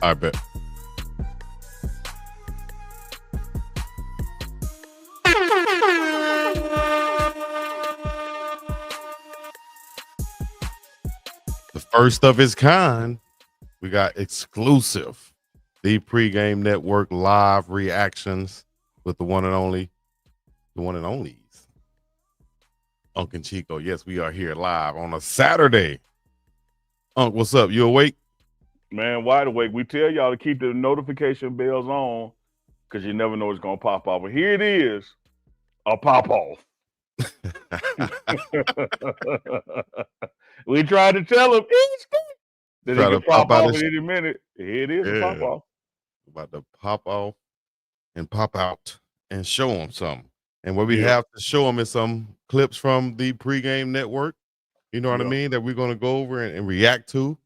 I bet. The first of its kind. We got exclusive Thee Pregame Network live reactions with the one and only's, Unk and Chico. Yes, we are here live on a Saturday. Unk, what's up? You awake? Man, wide awake. We tell y'all to keep the notification bells on because you never know what's going to pop off. But here it is, a pop off. We tried to tell them it's good. Then it can pop off at any minute. Here it is, a pop off. About to pop off and pop out and show them something. And what we have to show them is some clips from the Pregame Network. You know what I mean? That we're going to go over and react to.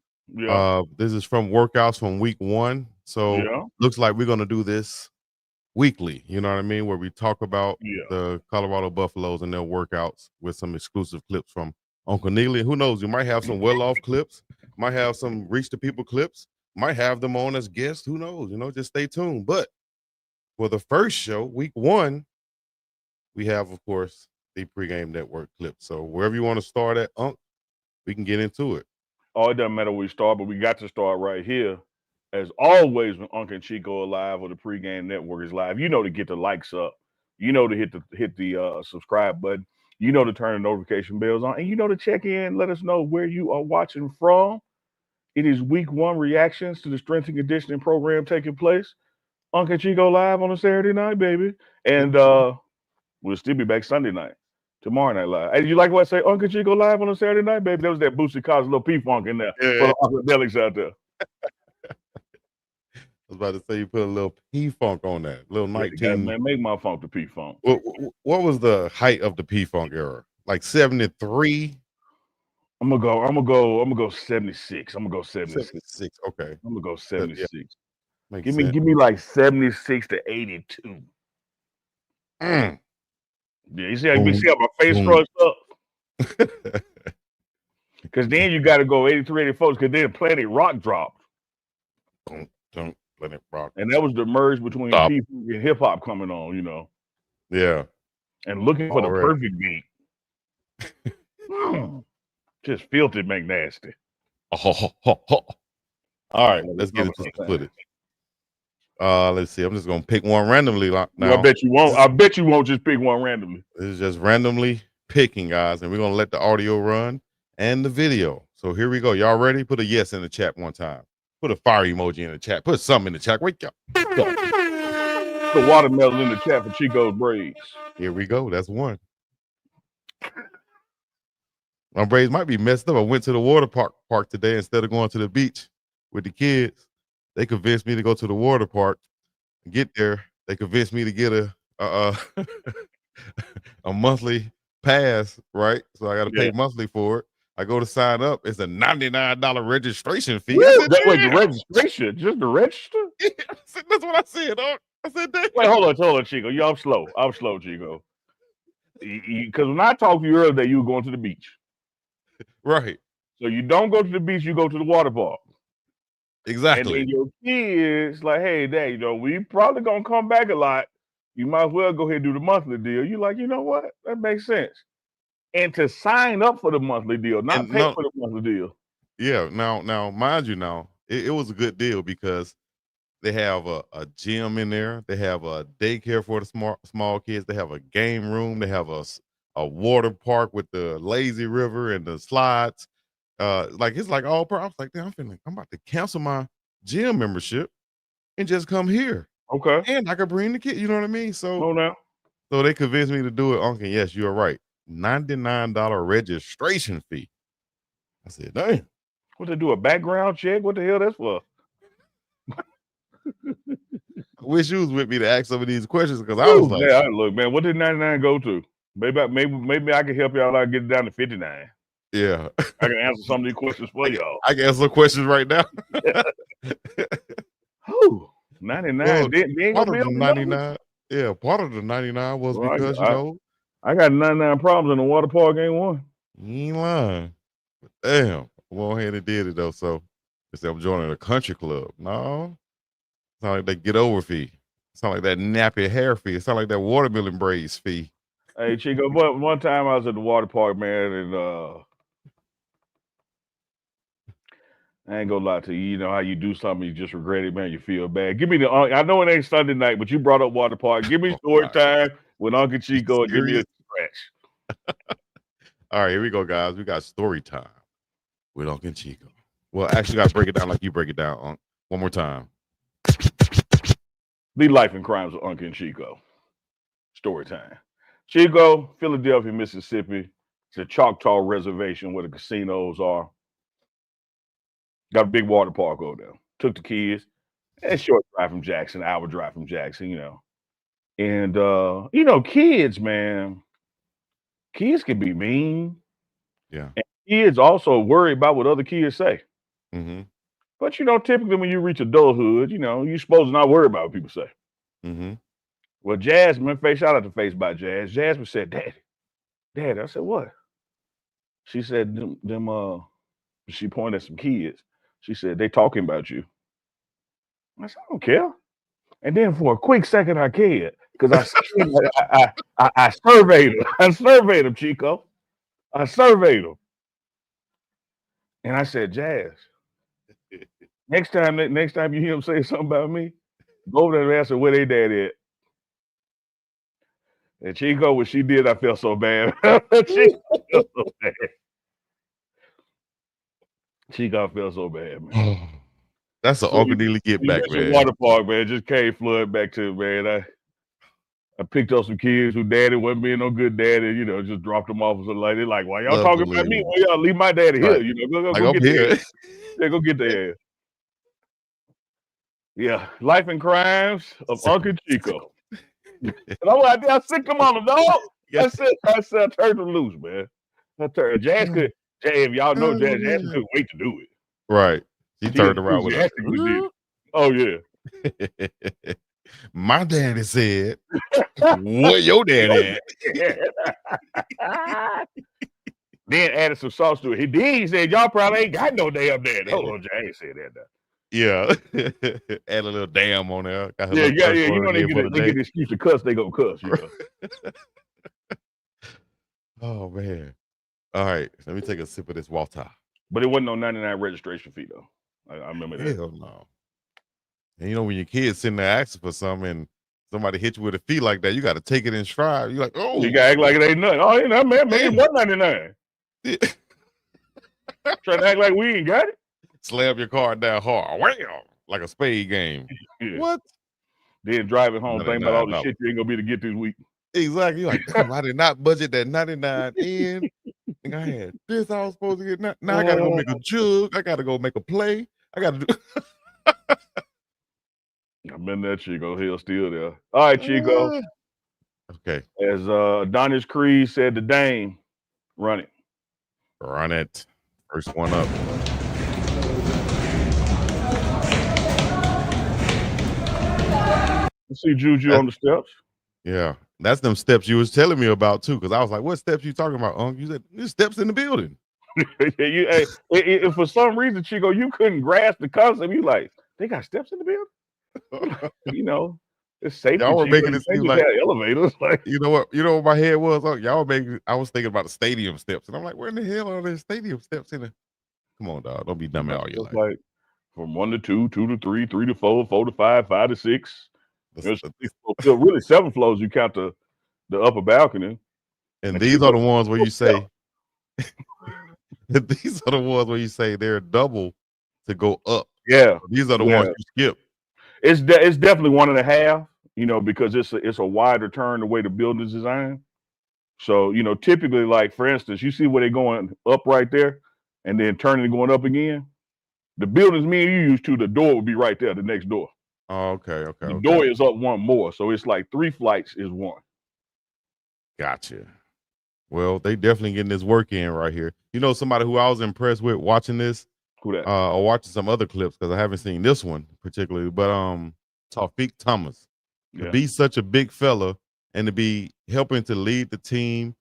This is from workouts from week 1. So looks like we're going to do this weekly. You know what I mean? Where we talk about the Colorado Buffaloes and their workouts with some exclusive clips from Unkadelics. Who knows? You might have some well-off clips. Might have some reach the people clips. Might have them on as guests. Who knows? You know, just stay tuned. But for the first show, week 1, we have, of course, the Pregame Network clips. So wherever you want to start at, Unk, we can get into it. Oh, it doesn't matter where we start, but we got to start right here. As always, when Unk and Chico are live or the Pregame Network is live, you know to get the likes up. You know to hit the subscribe button. You know to turn the notification bells on. And you know to check in, let us know where you are watching from. It is week 1 reactions to the strength and conditioning program taking place. Unk and Chico live on a Saturday night, baby. And we'll still be back Sunday night. Tomorrow night live. Hey, you like what I say? Unk and Chico live on a Saturday night, baby. There was that Boosie Collins little P-Funk in there for the Unkadelics out there. I was about to say you put a little P-Funk on that. Little 19. Man, make my funk the P-Funk. What was the height of the P-Funk era? Like 73? I'm gonna go 76. I'm gonna go 76. 76. Okay. I'm gonna go 76. Yeah. Give me like 76 to 82. Yeah, you see how my face scrunches up? Because then you got to go 83, 84, because then Planet Rock dropped. Don't Planet Rock. And that was the merge between people and hip hop coming on, you know. Yeah. And looking for the perfect beat. Just filthy McNasty. All right, let's get into the footage. Let's see. I'm just gonna pick one randomly now. I bet you won't. I bet you won't just pick one randomly. This is just randomly picking, guys, and we're gonna let the audio run and the video. So here we go. Y'all ready? Put a yes in the chat one time. Put a fire emoji in the chat. Put something in the chat. Wake up. The watermelon in the chat for Chico's braids. Here we go. That's one. My braids might be messed up. I went to the water park today instead of going to the beach with the kids. They convinced me to go to the water park. Get there, they convinced me to get a monthly pass, right? So I got to pay monthly for it. I go to sign up. It's a $99 registration fee. Wait, the registration? Just the register? Yeah, that's what I said, dog. I said that. Wait, hold on, Chico. I'm slow, Chico. Because when I talked to you earlier, you were going to the beach. Right. So you don't go to the beach, you go to the water park. Exactly. And then your kids like, hey, Dad, you know, we probably gonna come back a lot. You might as well go ahead and do the monthly deal. You like, you know what? That makes sense. And to sign up for the monthly deal, not pay for the monthly deal. Yeah. Now, mind you, it was a good deal because they have a gym in there. They have a daycare for the small kids. They have a game room. They have a water park with the lazy river and the slides. It's like all pro. I was like, damn, I'm about to cancel my gym membership and just come here. Okay. And I could bring the kid, you know what I mean? So they convinced me to do it. Uncle, yes, you're right. $99 registration fee. I said, damn. What, they do a background check? What the hell that's for? I wish you was with me to ask some of these questions because I was like, look, man, what did 99 go to? Maybe I can help y'all out, get it down to 59. Yeah. I can answer some of these questions for y'all. I can answer questions right now. Oh, 99. Part of the 99. Yeah, part of the 99 was because, I got 99 problems in the water park, ain't one. You ain't lying. But damn. I went ahead and did it, though. So Instead of joining a country club. No. It's not like that get over fee. It's not like that nappy hair fee. It's not like that watermelon braids fee. Hey, Chico, but one time I was at the water park, man, and I ain't gonna lie to you. You know how you do something, you just regret it, man. You feel bad. Give me the. I know it ain't Sunday night, but you brought up water park. Give me story time with Uncle Chico and give me a scratch. All right, here we go, guys. We got story time with Uncle Chico. Well, actually, got to break it down like you break it down, Unc. One more time. The life and crimes of Uncle Chico. Story time. Chico, Philadelphia, Mississippi. It's a Choctaw reservation where the casinos are. Got a big water park over there. Took the kids. And short drive from Jackson, hour drive from Jackson, you know. And kids, man, kids can be mean. Yeah. And kids also worry about what other kids say. Mm-hmm. But typically when you reach adulthood, you're supposed to not worry about what people say. Mm-hmm. Well, Jasmine, shout out to Face by Jazz. Jasmine said, Daddy. I said, what? She said, she pointed at some kids. She said, they talking about you. I said, I don't care. And then for a quick second, I cared because I surveyed him. I surveyed him, Chico. I surveyed him. And I said, Jazz, next time you hear him say something about me, go over there and ask her where they dad at. And Chico, when she did, I felt so bad. Chico felt so bad, man. That's an Unkadelics get back, man. Water park, man. Just came flood back to man. I picked up some kids who daddy wasn't being no good daddy, just dropped them off or something like that. Like, why y'all talking about me? Why y'all leave my daddy here? Go get their ass. Yeah, go get their ass. Yeah, life and crimes of Uncle Chico. And I sicked him on the dog. I said, I turned him loose, man. Jazz could, if y'all know Jazz couldn't wait to do it. Right. She turned around with it. Oh, yeah. My daddy said, what your daddy at? Then added some sauce to it. He said, y'all probably ain't got no damn daddy. Hold on, I ain't said that though. Yeah. Add a little damn on there. Yeah. You know, they get an excuse to cuss, they go cuss, Oh, man. All right. Let me take a sip of this water. But it wasn't no 99 registration fee, though. I remember that. Hell no. And when your kid's sitting there asking for something and somebody hit you with a fee like that, you got to take it in stride. You're like, oh. You got to act like it ain't nothing. Oh, you know, man, it's $1.99. Yeah. Trying to act like we ain't got it. Slam your car down hard. Wham! Like a spade game. Yeah. What? Then driving home thinking about all the shit you ain't going to be able to get this week. Exactly. You're like, damn, I did not budget that 99 in. I had this I was supposed to get. Now I got to go make a jug. I got to go make a play. I got to do. I've been there, Chico. Hell still there. All right, Chico. Okay. As Adonis Creed said to Dame, run it. Run it. First one up. You see Juju on the steps? Yeah. That's them steps you was telling me about too, because I was like, what steps you talking about, Unc? You said there's steps in the building. For some reason, Chico, you couldn't grasp the concept. You like, they got steps in the building? It's safe. Y'all were making it seem like elevators. Like, you know what my head was? Y'all were making. I was thinking about the stadium steps, and I'm like, where in the hell are there stadium steps in it? Come on, dog, don't be dumb all your life. Like from 1 to 2, 2 to 3, 3 to 4, 4 to 5, 5 to 6. There's really 7 floors. You count the upper balcony. And these are the ones where you say. These are the ones where you say they're double to go up. Yeah, these are the ones you skip. It's definitely 1.5. Because it's a wider turn the way the building is designed. So, typically, like for instance, you see where they're going up right there and then turning and going up again. The buildings me and you used to, the door would be right there, the next door. Oh, okay. The door is up one more. So it's like 3 flights is 1. Gotcha. Well, they definitely getting this work in right here. Somebody who I was impressed with watching this, who that? Or watching some other clips because I haven't seen this one particularly, but Tawfiq Thomas. To be such a big fella and to be helping to lead the team,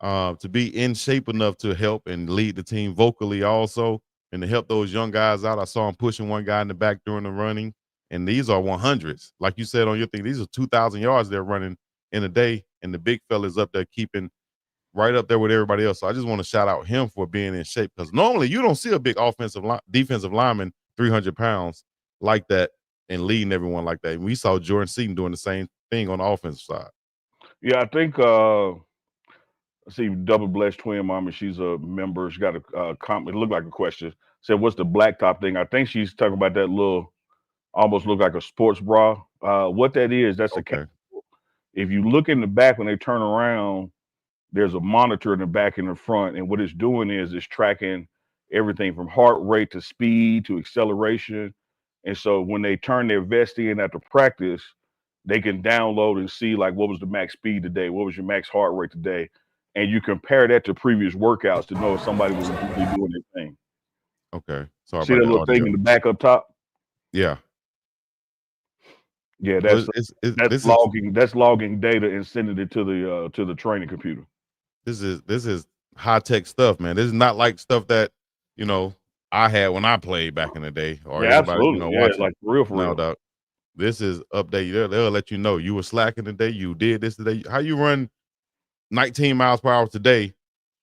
to be in shape enough to help and lead the team vocally also. and to help those young guys out. I saw him pushing one guy in the back during the running, and these are 100s. Like you said on your thing, these are 2,000 yards they're running in a day, and the big fella's up there keeping right up there with everybody else. So I just want to shout out him for being in shape, because normally you don't see a big defensive lineman 300 pounds like that and leading everyone like that. And we saw Jordan Seaton doing the same thing on the offensive side. Yeah, I think see, Double Blessed Twin Mama, she's a member. She got a comment. It looked like a question. Said, "What's the blacktop thing?" I think she's talking about that little, almost look like a sports bra. What that is, that's a. Okay. If you look in the back when they turn around, there's a monitor in the back and the front, and what it's doing is it's tracking everything from heart rate to speed to acceleration. And so when they turn their vest in after practice, they can download and see like what was the max speed today, what was your max heart rate today, and you compare that to previous workouts to know if somebody was really doing their thing. Okay. Sorry See about that that little thing audio. in the back up top? Yeah. Yeah, So that's logging data and sending it to the training computer. This is high tech stuff, man. This is not like stuff that I had when I played back in the day, or Yeah, everybody absolutely. Yeah, watching. like for real. No, dog. This is update. They'll let you know you were slacking today. You did this today. How you run 19 miles per hour today,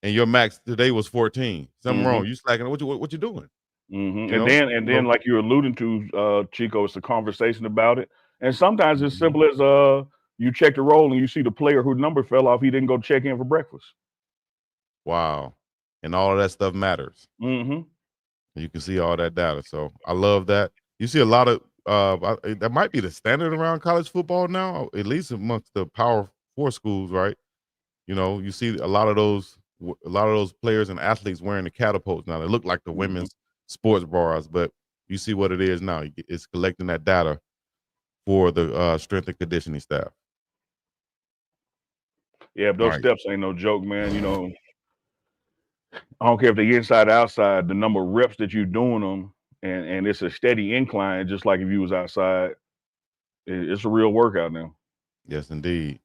and your max today was 14. Something wrong. You slacking. What you doing? And then like you're alluding to, Chico, it's a conversation about it. And sometimes it's simple as you check the roll and you see the player whose number fell off. He didn't go check in for breakfast. Wow. And all of that stuff matters. You can see all that data. So I love that. You see a lot of that might be the standard around college football now, at least amongst the Power 4 schools, right? You see a lot of those players and athletes wearing the catapults now. They look like the women's sports bras, but you see what it is now. It's collecting that data for the strength and conditioning staff. Yeah, those steps ain't no joke, man. I don't care if they're inside or outside, the number of reps that you're doing them, and it's a steady incline, just like if you was outside. It's a real workout now. Yes, indeed.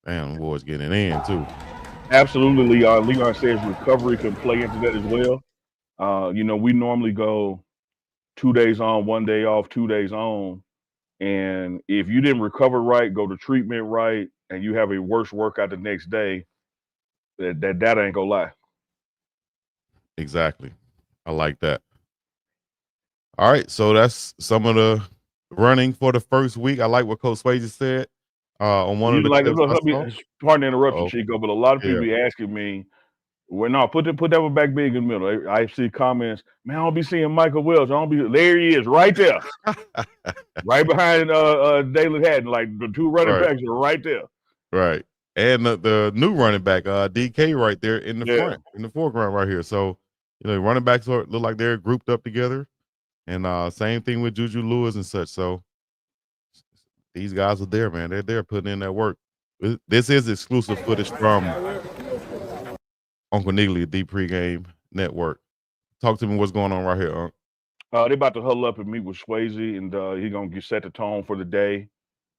Man, boys getting it in too. Absolutely, Leon. Leon says recovery can play into that as well. We normally go 2 days on, 1 day off, 2 days on. And if you didn't recover right, go to treatment right, and you have a worse workout the next day, that data ain't gonna lie. Exactly. I like that. All right, so that's some of the running for the first week. I like what Coach Swayze said on one of the clips I saw. Pardon the interruption, Chico, but a lot of people be asking me, "Well, no, put that one back big in the middle." I see comments, "Man, I don't be seeing Michael Wells. I don't be." There he is, right there, right behind Dalen Haddon. Like the two running backs are right there. Right, and the new running back, DK, right there in the front, in the foreground, right here. So running backs look like they're grouped up together, and same thing with Juju Lewis and such. So these guys are there, man. They're there putting in that work. This is exclusive footage from Unkadelics, Thee Pregame Network. Talk to me what's going on right here, Unk. They're about to huddle up and meet with Swayze, and he's gonna set the tone for the day,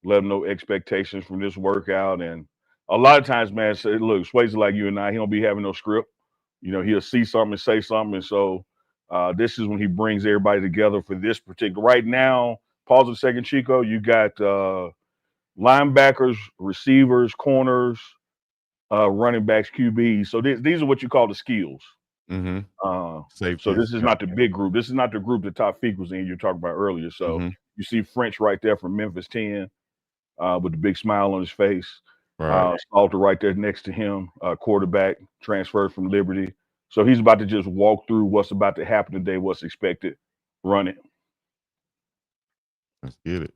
let them know expectations from this workout. And a lot of times, man, look, Swayze like you and I, he don't be having no script. He'll see something and say something. And so this is when he brings everybody together for this particular. Right now, pause a second, Chico. You got linebackers, receivers, corners, running backs, QBs. So these are what you call the skills. So this is not the big group. This is not the group that Top Feek was in you're talking about earlier. So you see French right there from Memphis 10 with the big smile on his face. Salter right there next to him, quarterback, transferred from Liberty. So he's about to just walk through what's about to happen today, what's expected. Run it. Let's get it.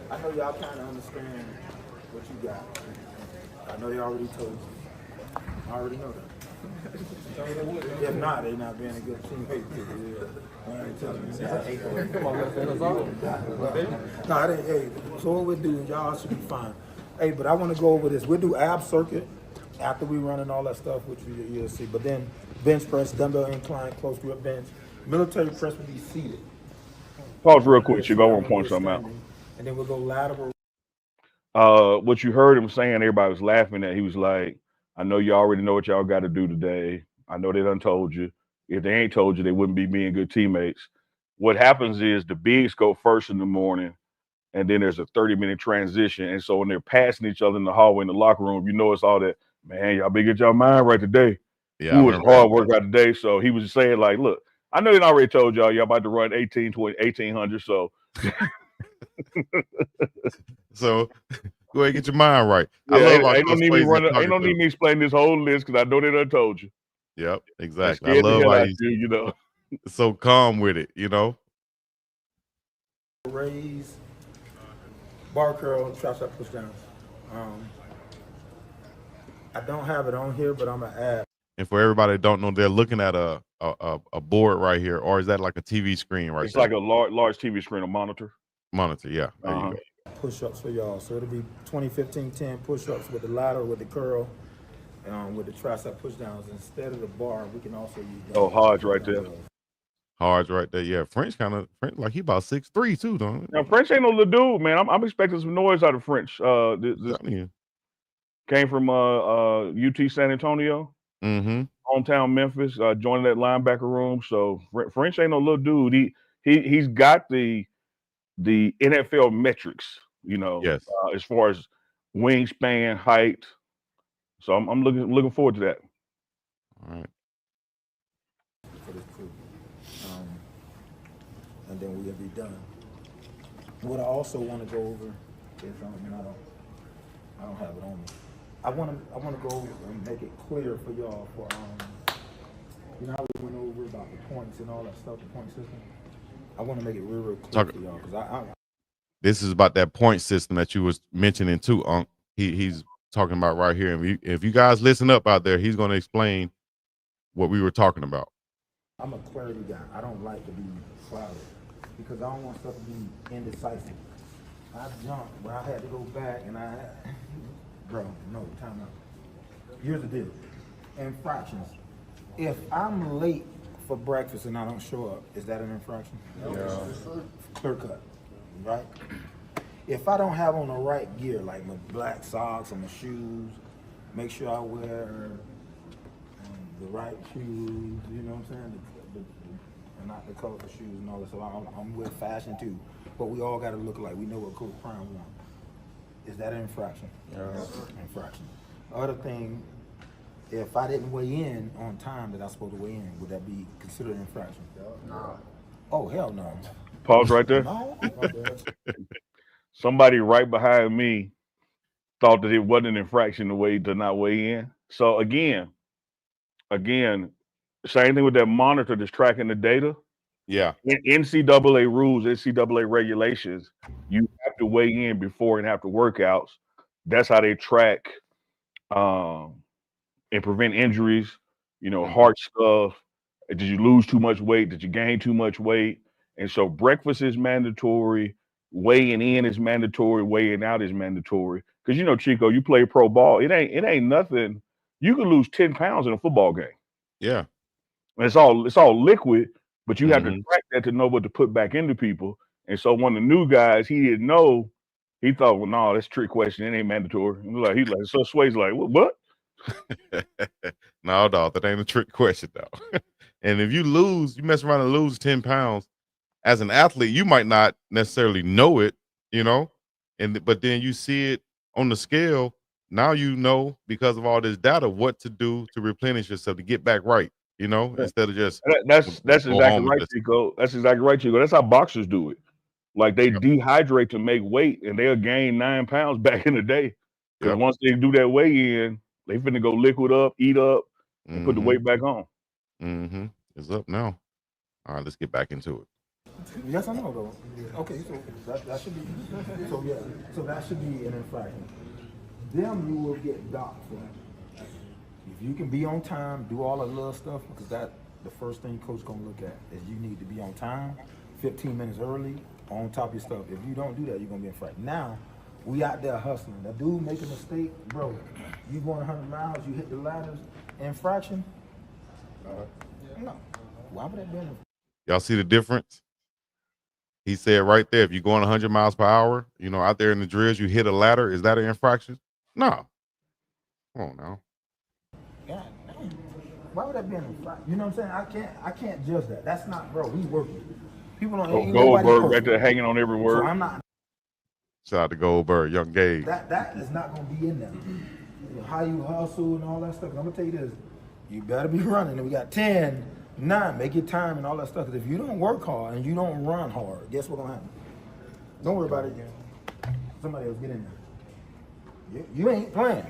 I know y'all kind of understand what you got. I know they already told you. I already know that. If not, they not being a good team. No, hey, so what we'll do, y'all should be fine. Hey, but I want to go over this. We'll do ab circuit after we run and all that stuff, which you'll see. But then bench press, dumbbell incline, close grip bench. Military press will be seated. Pause real quick. You go and point something out. And then we'll go lateral. what you heard him saying, everybody was laughing at. He was like, I know you already know what y'all got to do today. I know they done told you. If they ain't told you, they wouldn't be being good teammates. What happens is the bigs go first in the morning, and then there's a 30-minute transition. And so when they're passing each other in the hallway in the locker room, you know it's all that, man, y'all better get y'all mind right today. Yeah, I Ooh, it's remember that. hard work out today. So he was saying, like, look, I know they already told y'all about to run 1800. So So go ahead and get your mind right. I yeah, love how ain't no Coach need me Swayze running, ain't talking no to. need me explaining this whole list because I know they done told you. Yep, That exactly. I scared the love hell how out he's you, you know. so calm with it, you know. Raise, bar curl, trap shot push downs. Um, I don't have it on here, but I'm gonna add. And for everybody that don't know, they're looking at a board right here, or is that like a TV screen right It's there? like a large TV screen, a monitor. Monitor, yeah. There you Uh-huh. go. Push-ups for y'all. So it'll be 20, 15, 10 push-ups with the ladder, with the curl, with the tricep push-downs. Instead of the bar, we can also use Oh, Hodge right there. Hard's right there. Yeah, French like he about 6'3" too, don't Now French ain't no little dude, man. I'm expecting some noise out of French. This he? came from UT San Antonio, Mm-hmm. hometown Memphis, joining that linebacker room. So French ain't no little dude. He's got the NFL metrics, you know, Yes. as far as wingspan, height. So I'm looking forward to that. All right. for this crew. And then we'll be done. What I also want to go over is, and I don't have it on me. I want to go over and make it clear for y'all for you know how we went over about the points and all that stuff, the point system. I want to make it real clear for y'all because This is about that point system that you was mentioning too, Unk. He's talking about right here. And if you guys listen up out there, he's going to explain what we were talking about. I'm a clarity guy. I don't like to be clouded because I don't want stuff to be indecisive. I jumped where I had to go back and bro, no, time out. Here's the deal. Infractions. If I'm late for breakfast and I don't show up, is that an infraction? Yeah. Clear cut, right? If I don't have on the right gear, like my black socks and my shoes, make sure I wear the right shoes, you know what I'm saying? And not the colorful shoes and all that. So I'm with fashion too. But we all got to look alike. We know what Coach Prime wants. Is that an infraction? Yes. Infraction. Other thing, if I didn't weigh in on time that I was supposed to weigh in, would that be considered an infraction? No. Oh, hell no. Pause right there. No. Somebody right behind me thought that it wasn't an infraction to not weigh in. So again, same thing with that monitor that's tracking the data. Yeah. NCAA rules, NCAA regulations, you have to weigh in before and after workouts. That's how they track and prevent injuries, heart stuff. Did you lose too much weight? Did you gain too much weight? And so breakfast is mandatory, weighing in is mandatory, weighing out is mandatory. Because Chico, you play pro ball, it ain't nothing. You can lose 10 pounds in a football game. Yeah. And it's all liquid, but you have to track that to know what to put back into people. And so one of the new guys, he didn't know. He thought, well, no, that's a trick question. It ain't mandatory. So Sway's like, what? No, dog, that ain't a trick question, though. And if you mess around and lose 10 pounds as an athlete, you might not necessarily know it, but then you see it on the scale. Now you know, because of all this data, what to do to replenish yourself to get back right, instead of just That's go exactly home right, Chico. That's exactly right, Chico. That's how boxers do it. Like they Yep. dehydrate to make weight, and they'll gain 9 pounds back in the day. Because once they do that weigh in, they finna go liquid up, eat up, and put the weight back on. Mm-hmm. It's up now. All right, let's get back into it. Yes, I know though. Okay, so that should be. So yeah, so that should be an infraction. Them you will get docked for. If you can be on time, do all the little stuff, because the first thing coach gonna look at is you need to be on time, 15 minutes early, on top of your stuff. If you don't do that, you're gonna be in fight. Now, we out there hustling. That dude make a mistake, bro. You going 100 miles, you hit the ladders, infraction? No. Why would that be an infraction? Y'all see the difference? He said right there, if you're going 100 miles per hour, out there in the drills, you hit a ladder. Is that an infraction? No. Come on now. God damn. Why would that be an infraction? You know what I'm saying? I can't judge that. That's not, bro. We working. People don't. Oh, Goldberg right there hanging on every word. So I'm not. Shout out to Goldberg, young Gabe. That is not gonna be in there. How you hustle and all that stuff. I'm gonna tell you this. You better be running. And we got 10, 9, make your time and all that stuff. Because if you don't work hard and you don't run hard, guess what's gonna happen? Don't worry about it. Somebody else get in there. You ain't playing.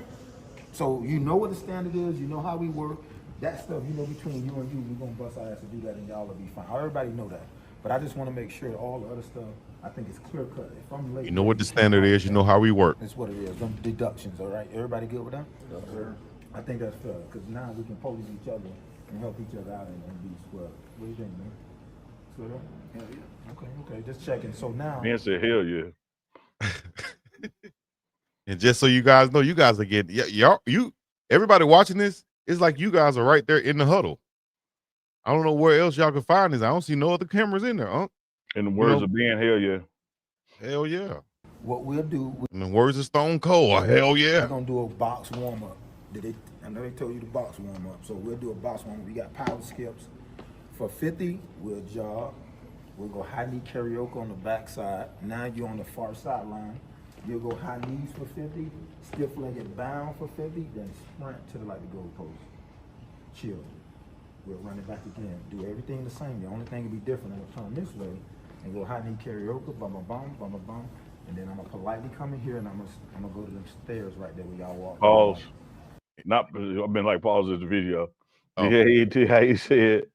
So you know what the standard is. You know how we work. That stuff, between you and you, we're gonna bust our ass to do that, and y'all will be fine. Everybody know that. But I just want to make sure all the other stuff, I think it's clear cut. If I'm late, you know what the standard is. You know how we work. That's what it is. Them deductions, all right? Everybody good with that? Yes, sir. I think that's fair, because now we can police each other and help each other out and be square. What do you think, man? Square? Hell yeah. Okay. Just checking. So now. Man said, hell yeah. And just so you guys know, you guys are getting, everybody watching this, it's like you guys are right there in the huddle. I don't know where else y'all can find this. I don't see no other cameras in there, huh? In the words of Ben, hell yeah. Hell yeah. What we'll do. In the words of Stone Cold, hell yeah. We're going to do a box warm up. I know they told you to box warm up. So we'll do a box warm up. We got power skips. For 50, we'll jog. We'll go high knee karaoke on the back side. Now you're on the far sideline. You'll go high knees for 50, stiff legged bound for 50, then sprint to the goal post. Chill. We'll run it back again. Do everything the same. The only thing will be different, I'm gonna turn this way and go high knee karaoke, bum, and then I'm gonna politely come in here and I'm gonna go to them stairs right there where y'all walk. Pause. I've been like pause the video. Oh. Yeah, how he said,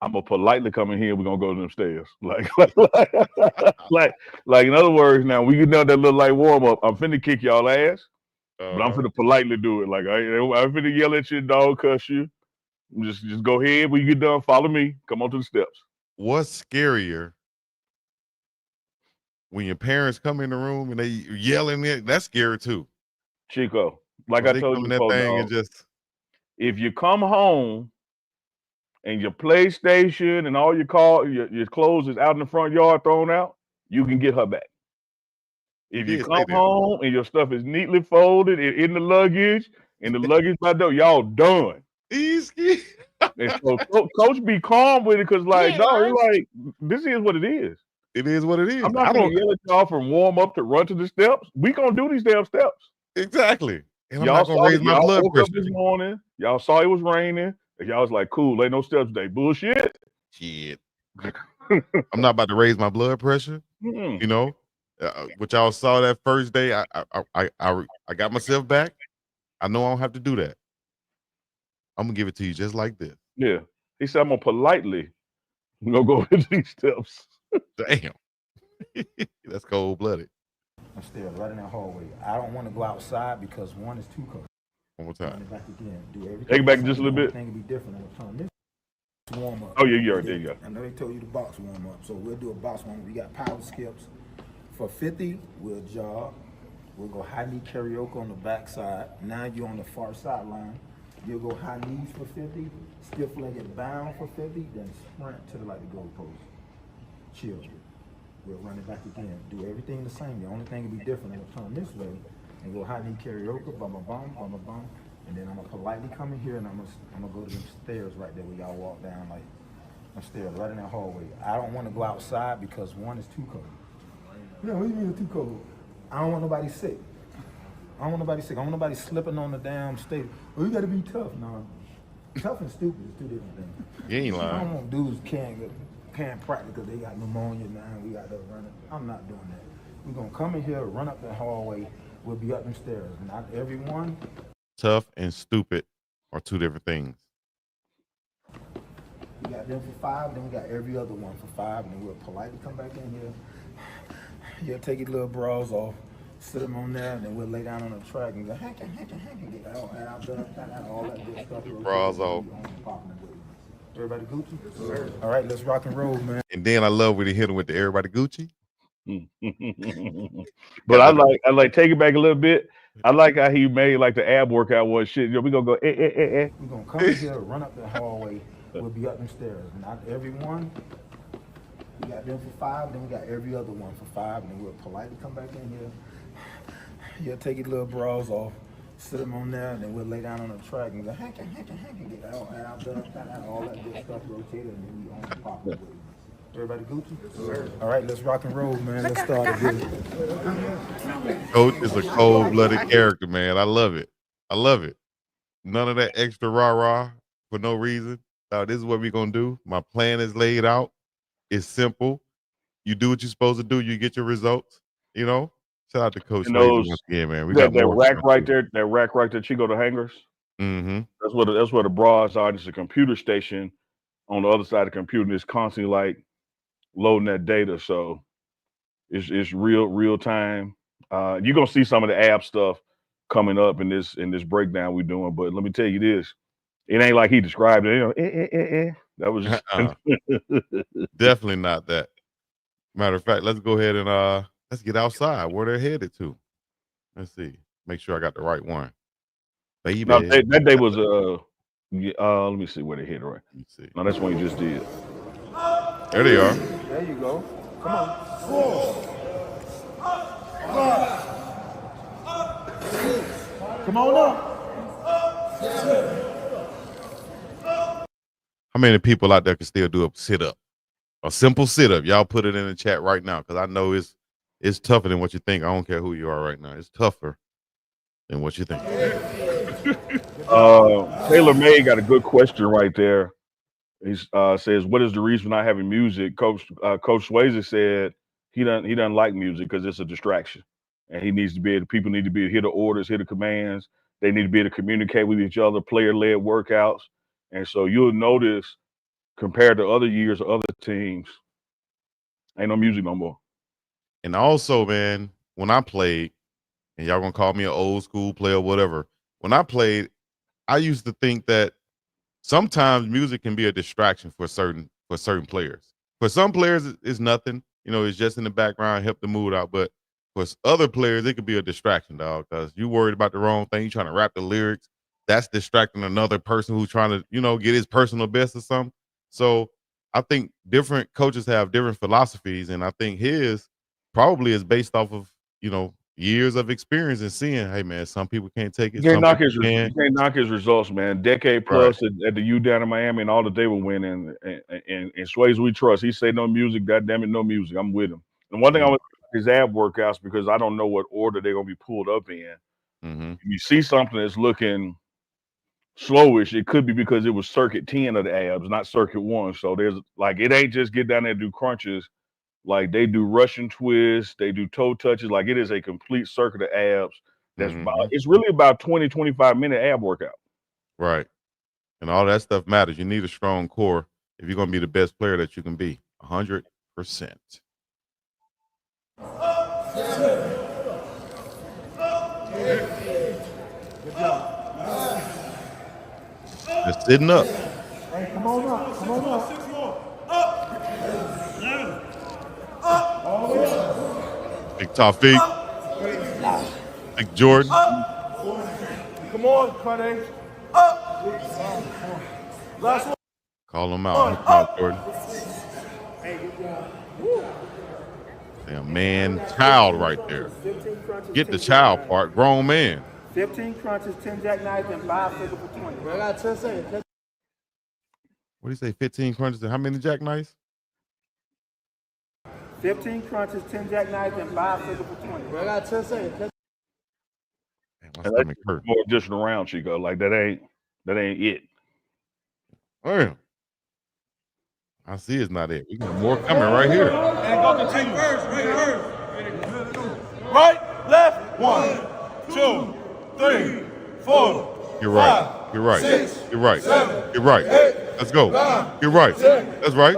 I'm gonna politely come in here. We're gonna go to them stairs. Like in other words, now we get done that little light warm up. I'm finna kick y'all ass, but I'm finna politely do it. Like I'm finna yell at you, dog, cuss you. Just go ahead. When you get done, follow me. Come on to the steps. What's scarier? When your parents come in the room and they yelling it, that's scary too. Chico, like I told you before, dog, if you come home and your PlayStation and all your clothes is out in the front yard thrown out, you can get her back. If you come home and your stuff is neatly folded in the luggage, and the luggage by door, y'all done. Easy. And so coach be calm with it, because this is what it is. It is what it is. I'm not gonna yell at y'all from warm up to run to the steps. We gonna do these damn steps. Exactly. And I'm not gonna raise my blood pressure this morning. Y'all saw it was raining, and y'all was like, "Cool, ain't no steps today." Bullshit. Shit. I'm not about to raise my blood pressure. But y'all saw that first day. I got myself back. I know I don't have to do that. I'm gonna give it to you just like this. Yeah. He said, I'm gonna politely go into these steps. Damn. That's cold-blooded. I'm still right in that hallway. I don't want to go outside because one is too cold. One more time. Back again. Do everything. Take it back just a little bit. Thing will be different. I'm gonna turn this warm up. Oh yeah, you're right. There you go. I know they told you to box warm up, so we'll do a box warm up. We got power skips. For 50, we'll jog. We'll go high knee karaoke on the back side. Now you're on the far sideline. You'll go high knees for 50, stiff legged bound for 50, then sprint to the goal post. Chill. We'll run it back again. Do everything the same. The only thing will be different. I'm gonna turn this way and go high knee karaoke, bum, and then I'm gonna politely come in here and I'm gonna go to them stairs right there where y'all walk down I'm stairs right in that hallway. I don't want to go outside because one is too cold. Yeah, what do you mean it's too cold? I don't want nobody sick. I don't want nobody slipping on the damn stage. Oh, you gotta be tough. No, tough and stupid is two different things. You ain't lying. I don't want dudes can't practice because they got pneumonia now and we got to run it. I'm not doing that. We're gonna come in here, run up the hallway. We'll be up them stairs. Not everyone. Tough and stupid are two different things. We got them for 5, then we got every other one for 5, and then we'll politely come back in here. Yeah, take your little bras off. Sit them on there, and then we'll lay down on the track and go, hank, get all that good stuff. Bras off. Everybody Gucci? Yes, sir. All right, let's rock and roll, man. And then I love when he hit him with the everybody Gucci. But I like take it back a little bit. I like how he made like the ab workout was shit. We gonna go We're gonna come in here, run up the hallway. We'll be up them stairs. Not everyone. We got them for 5, then we got every other one for 5, and then we'll politely come back in here. You'll take your little bras off, sit them on there, and then we'll lay down on the track and go, hank, get all abs up, all that good stuff rotated, and then we on the pop with it. Everybody Gucci? All right, let's rock and roll, man. Let's start again. Coach is a cold-blooded character, man. I love it. I love it. None of that extra rah-rah for no reason. This is what we're going to do. My plan is laid out. It's simple. You do what you're supposed to do. You get your results. You know? Shout out to Coach Swayze once again, man. We got that more rack right there, Chico, the hangers. Mm-hmm. That's where the bras are. It's a computer station on the other side of the computer, and it's constantly like loading that data. So it's real time. You're gonna see some of the app stuff coming up in this breakdown we're doing. But let me tell you this. It ain't like he described it. You know, That was just definitely not that. Matter of fact, let's go ahead and let's get outside where they're headed to. Let's see. Make sure I got the right one. Baby. No, that day was let me see where they hit right. Let me see. No, that's one you just did. There they are. There you go. Come on. 4. Come on up. How many people out there can still do a sit-up? A simple sit-up. Y'all put it in the chat right now, because I know it's tougher than what you think. I don't care who you are right now. It's tougher than what you think. Taylor May got a good question right there. He says, "What is the reason for not having music?" Coach Swayze said he doesn't like music because it's a distraction, and he needs to be able. People need to be able to hear the orders, hear the commands. They need to be able to communicate with each other, player-led workouts, and so you'll notice compared to other years or other teams, ain't no music no more. And also, man, when I played, and y'all gonna call me an old school player or whatever, when I played, I used to think that sometimes music can be a distraction for certain players. For some players, it's nothing. You know, it's just in the background, help the mood out. But for other players, it could be a distraction, dog, because you worried about the wrong thing. You trying to rap the lyrics. That's distracting another person who's trying to, get his personal best or something. So I think different coaches have different philosophies, and I think his probably is based off of, years of experience and seeing, hey man, some people can't take it. You can't knock his results, man. Decade plus at the U down in Miami and all that they were winning. And Swayze we trust. He say no music, goddamn it, no music. I'm with him. And one thing I want his ab workouts, because I don't know what order they're gonna be pulled up in. Mm-hmm. If you see something that's looking slowish, it could be because it was circuit 10 of the abs, not circuit 1. So there's like, it ain't just get down there and do crunches. Like they do Russian twists, they do toe touches. Like it is a complete circuit of abs. That's it's really about 20, 25-minute ab workout. Right. And all that stuff matters. You need a strong core if you're going to be the best player that you can be. 100%. Just sitting up. Hey, come on up. Come on up. Big Tawfiq. Big Jordan. Come on, Connie. Last one. Call him out. Come on, Jordan. Damn, man, child right there. Get the child part. Grown man. 15 crunches, 10 jackknives, and 5 figure for 20. I got 10 seconds. What do you say? 15 crunches and how many jackknives? 15 crunches, 10 jackknives, and 5 figure for 20. I got 10 seconds. More additional round, Chico. Like that ain't it. Damn. I see it's not it. We got more coming right here. And go continue. Right, left, 1, 2, 3, 4. You're right. You're right. You're right. You're right. Let's go. You're right. That's right.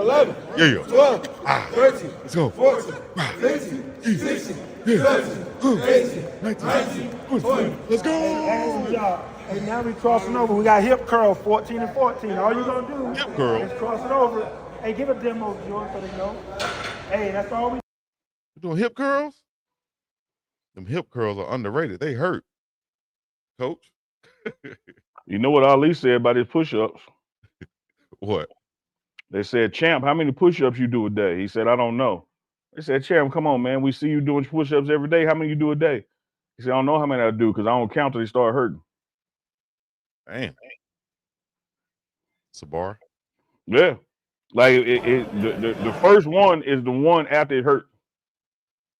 Yeah. 12, 13, let's go. 14, 15, 16, 17, 18, 19, 20. Let's go. Hey, now we crossing over. We got hip curl, 14 and 14. All you gonna do hip curl is cross it over. Hey, give a demo, Jordan, so they know. Hey, that's all we. You doing hip curls? Them hip curls are underrated. They hurt, Coach. You know what Ali said about his push-ups? What? They said, Champ, how many push-ups you do a day? He said, I don't know. They said, Champ, come on, man. We see you doing push-ups every day. How many you do a day? He said, I don't know how many I do because I don't count till they start hurting. Damn. It's a bar. Yeah. Like the first one is the one after it hurt.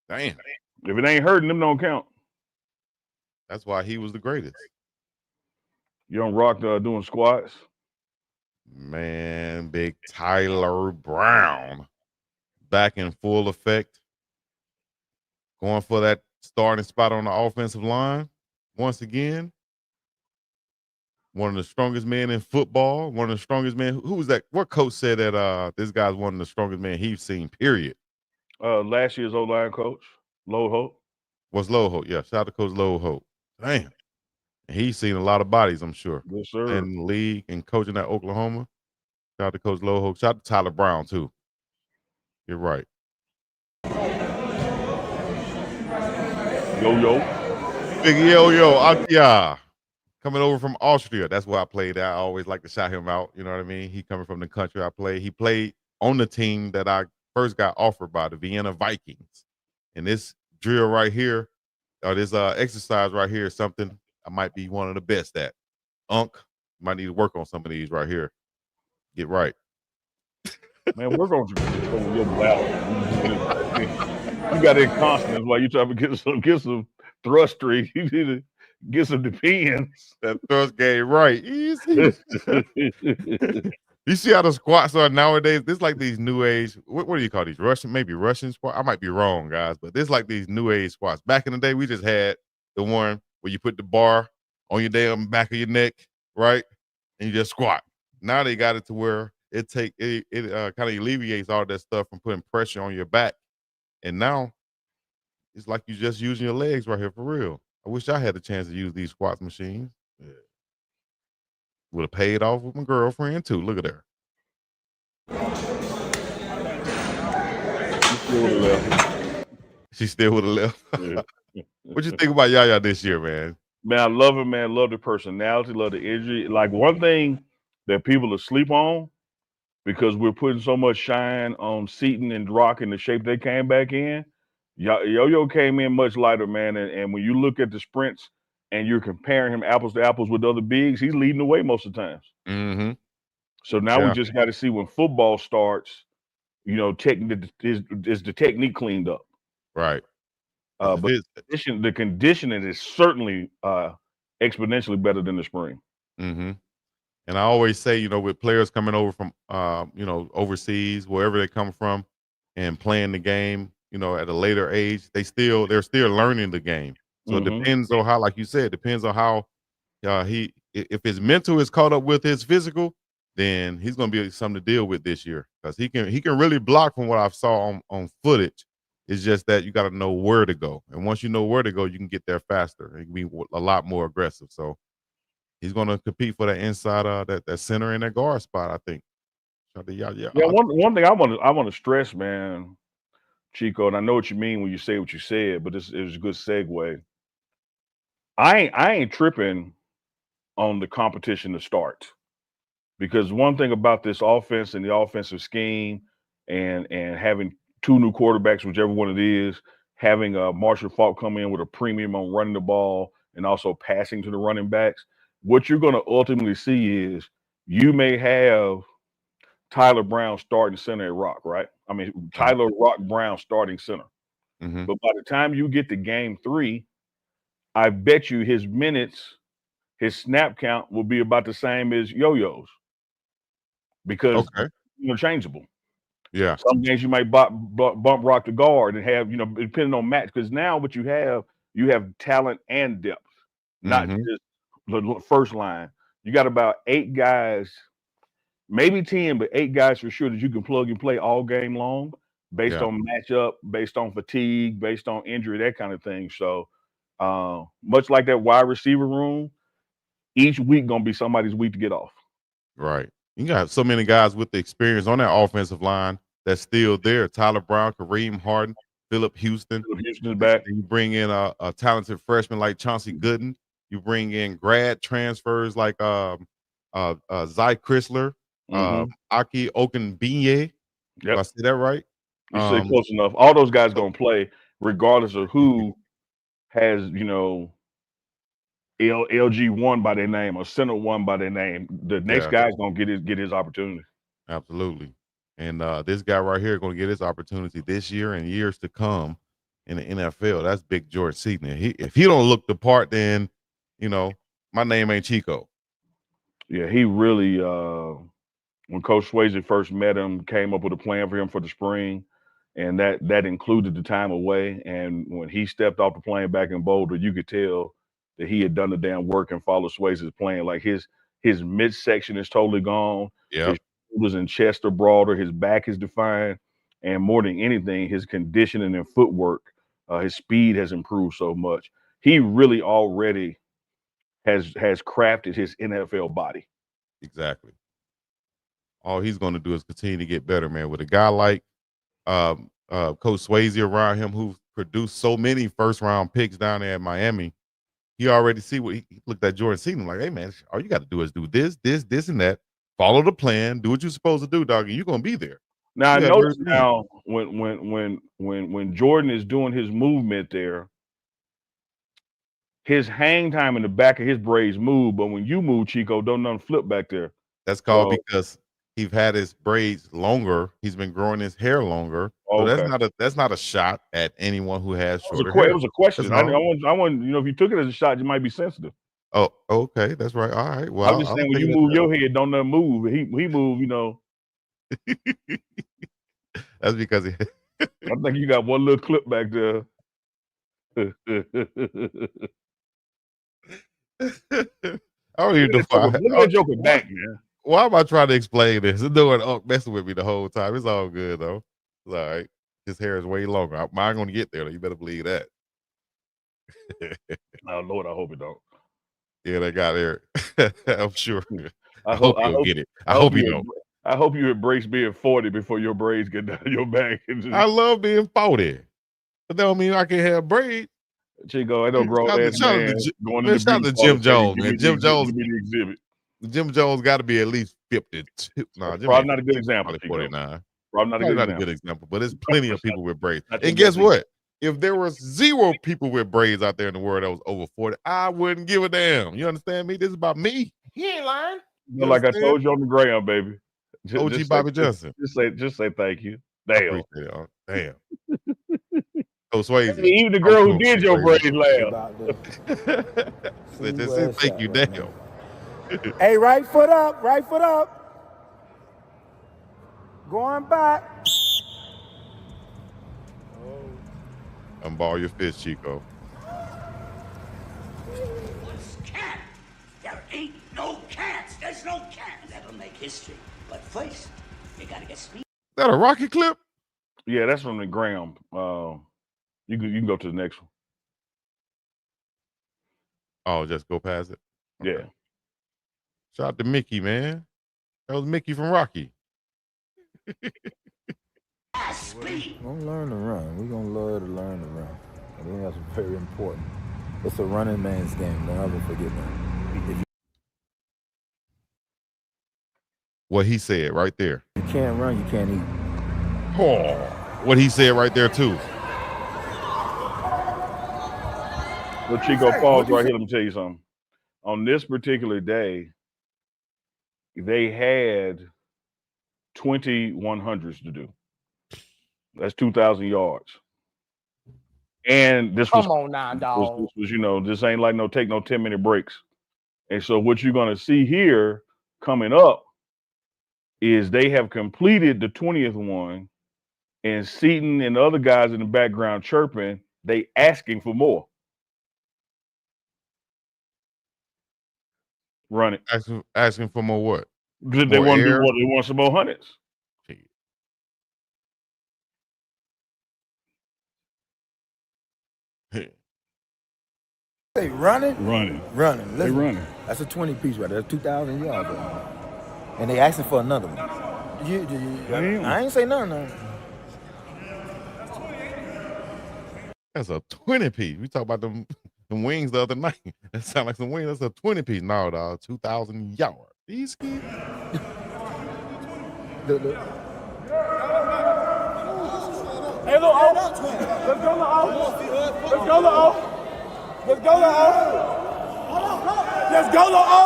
Damn. If it ain't hurting, them don't count. That's why he was the greatest. You don't rock doing squats. Man, big Tyler Brown back in full effect. Going for that starting spot on the offensive line. Once again, one of the strongest men in football. One of the strongest men. Who was that? What coach said that this guy's one of the strongest men he's seen, period? Last year's O-line coach, Low Hope. Was Low Hope. Yeah, shout out to Coach Low Hope. Damn. He's seen a lot of bodies, I'm sure. Yes, sir. In the league and coaching at Oklahoma. Shout out to Coach Low Hope. Shout out to Tyler Brown, too. You're right. Yo-yo. Big yo-yo. Yeah. Coming over from Austria. That's where I played at. I always like to shout him out. You know what I mean? He coming from the country I played. He played on the team that I first got offered by the Vienna Vikings. And this drill right here, or this exercise right here is something I might be one of the best at. Might need to work on some of these right here. Get right. Man, work on your bladder. You got incontinence while you trying to get some thrustry. You need to get some depends. That thrust game right. Easy. You see how the squats are nowadays? This like these new age. What do you call these? Russian squat. I might be wrong, guys, but this like these new age squats. Back in the day, we just had the one where you put the bar on your damn back of your neck, right, and you just squat. Now they got it to where it kind of alleviates all that stuff from putting pressure on your back, and now it's like you just using your legs right here for real. I wish I had the chance to use these squat machines. Yeah. Would have paid off with my girlfriend too. Look at her. She still would have left. Yeah. What you think about Yaya this year, man? Man, I love him, man. Love the personality, love the energy. Like one thing that people asleep on, because we're putting so much shine on Seton and Rock in the shape they came back in. Yo-Yo came in much lighter, man. And when you look at the sprints and you're comparing him apples to apples with other bigs, he's leading the way most of the times. Mm-hmm. So now we just got to see when football starts, is the technique cleaned up. Right. But the conditioning is certainly exponentially better than the spring. Mm-hmm. And I always say, with players coming over from, overseas, wherever they come from, and playing the game, at a later age, they're still learning the game. So it depends on how, like you said, depends on how if his mental is caught up with his physical, then he's going to be something to deal with this year, because he can really block from what I saw on footage. It's just that you got to know where to go, and once you know where to go, you can get there faster. It can be a lot more aggressive. So he's going to compete for that inside, that center and that guard spot, I think. Yeah. One thing I want to stress, man, Chico, and I know what you mean when you say what you said, but this is a good segue. I ain't tripping on the competition to start, because one thing about this offense and the offensive scheme, and having two new quarterbacks, whichever one it is, having Marshall Faulk come in with a premium on running the ball and also passing to the running backs, what you're going to ultimately see is you may have Tyler Brown starting center at Rock, right? I mean, Tyler Rock Brown starting center. Mm-hmm. But by the time you get to game 3, I bet you his minutes, his snap count will be about the same as Yo-Yo's, because interchangeable. Yeah. Some games you might bump Rock the guard and have, depending on match, because now what you have talent and depth, not just the first line. You got about 8 guys, maybe 10, but 8 guys for sure that you can plug and play all game long, based on matchup, based on fatigue, based on injury, that kind of thing. So much like that wide receiver room, each week gonna be somebody's week to get off. Right. You got so many guys with the experience on that offensive line that's still there. Tyler Brown, Kareem Harden, Phillip Houston. Houston's back. You bring in a talented freshman like Chauncey Gooden. You bring in grad transfers like Zy Chrysler. Aki Okunbiye. If I say that right? You said close enough. All those guys gonna play regardless of who has, LG1 by their name or Center 1 by their name. The next guy's gonna get his opportunity. Absolutely. And this guy right here going to get his opportunity this year and years to come in the NFL. That's Big George Seaton. If he don't look the part, then my name ain't Chico. Yeah, he really when Coach Swayze first met him, came up with a plan for him for the spring, and that included the time away. And when he stepped off the plane back in Boulder, you could tell that he had done the damn work and followed Swayze's plan. Like his midsection is totally gone. Yeah. His shoulders and chest are broader. His back is defined, and more than anything, his conditioning and footwork, his speed has improved so much. He really already has crafted his NFL body. Exactly. All he's going to do is continue to get better, man. With a guy like Coach Swayze around him, who produced so many first-round picks down there at Miami, he already see what he looked at Jordan Seaton like, hey, man, all you got to do is do this, and that. Follow the plan. Do what you're supposed to do, dog, and you're going to be there. Now, I notice now when Jordan is doing his movement there, his hang time in the back of his braids move, but when you move, Chico, don't nothing flip back there. That's called because he's had his braids longer. He's been growing his hair longer. So that's not a shot at anyone who has shorter hair. It was a question. I want if you took it as a shot, you might be sensitive. Oh, okay, that's right. All right. Well, I'm just saying when you move your head, don't nothing move. He move, That's because I think you got one little clip back there. I don't even know. Look at that joker back, man. Why am I trying to explain this? It's doing messing with me the whole time. It's all good though. It's all right. His hair is way longer. Mine gonna get there though. You better believe that. Oh Lord, I hope it don't. Yeah, they got there. I'm sure. I hope you'll get it. I hope you don't. I hope you embrace being 40 before your braids get down your back. I love being 40, but that don't mean I can have braids. Chico, I don't grow ass man going to the Jim Jones, man. Jim Jones be the exhibit. Jim Jones got to be at least 52. No, probably not a good example. 49. Probably not a good example, but there's plenty of people with braids. And guess what? If there was 0 people with braids out there in the world that was over 40, I wouldn't give a damn. You understand me? This is about me. He ain't lying. Like I told you on the ground, baby. OG Bobby Johnson. Just say thank you. Damn. Damn. Oh, Swayze. Even the girl who did your braids laugh. Just say thank you, damn. Hey, right foot up. Going back. Unball your fist, Chico. Cat. There ain't no cats. There's no cat. That'll make history. But first, you gotta get speed. Is that a Rocky clip? Yeah, that's from the Graham. You can go to the next one. Oh, just go past it? Okay. Yeah. Shout out to Mickey, man. That was Mickey from Rocky. We're gonna learn to run. We're gonna love to learn to run. I think that's very important. It's a running man's game. Don't ever forget that. What he said right there. You can't run, you can't eat. Oh, what he said right there too. Well, Chico, pause right here. Let me tell you something. On this particular day, they had 20 100s to do. That's 2,000 yards. And this was, come on now, dog. This was, this ain't like take no 10-minute breaks. And so what you're gonna see here coming up is they have completed the 20th one, and Seaton and the other guys in the background chirping, they asking for more. Run it. Asking for more what? They want some more hundreds. They running? Running. Listen, they running. That's a 20 piece right there. That's 2,000 yards. Right, and they asking for another one. I ain't say nothing. That's a 20 piece. We talked about them wings the other night. That sound like some wings. That's a 20 piece. No, dog. 2,000 yards. These kids. Hey, look, O. Let's go, look, O. Let's go, look, O. Let's go, look, O. Let's go, look, O.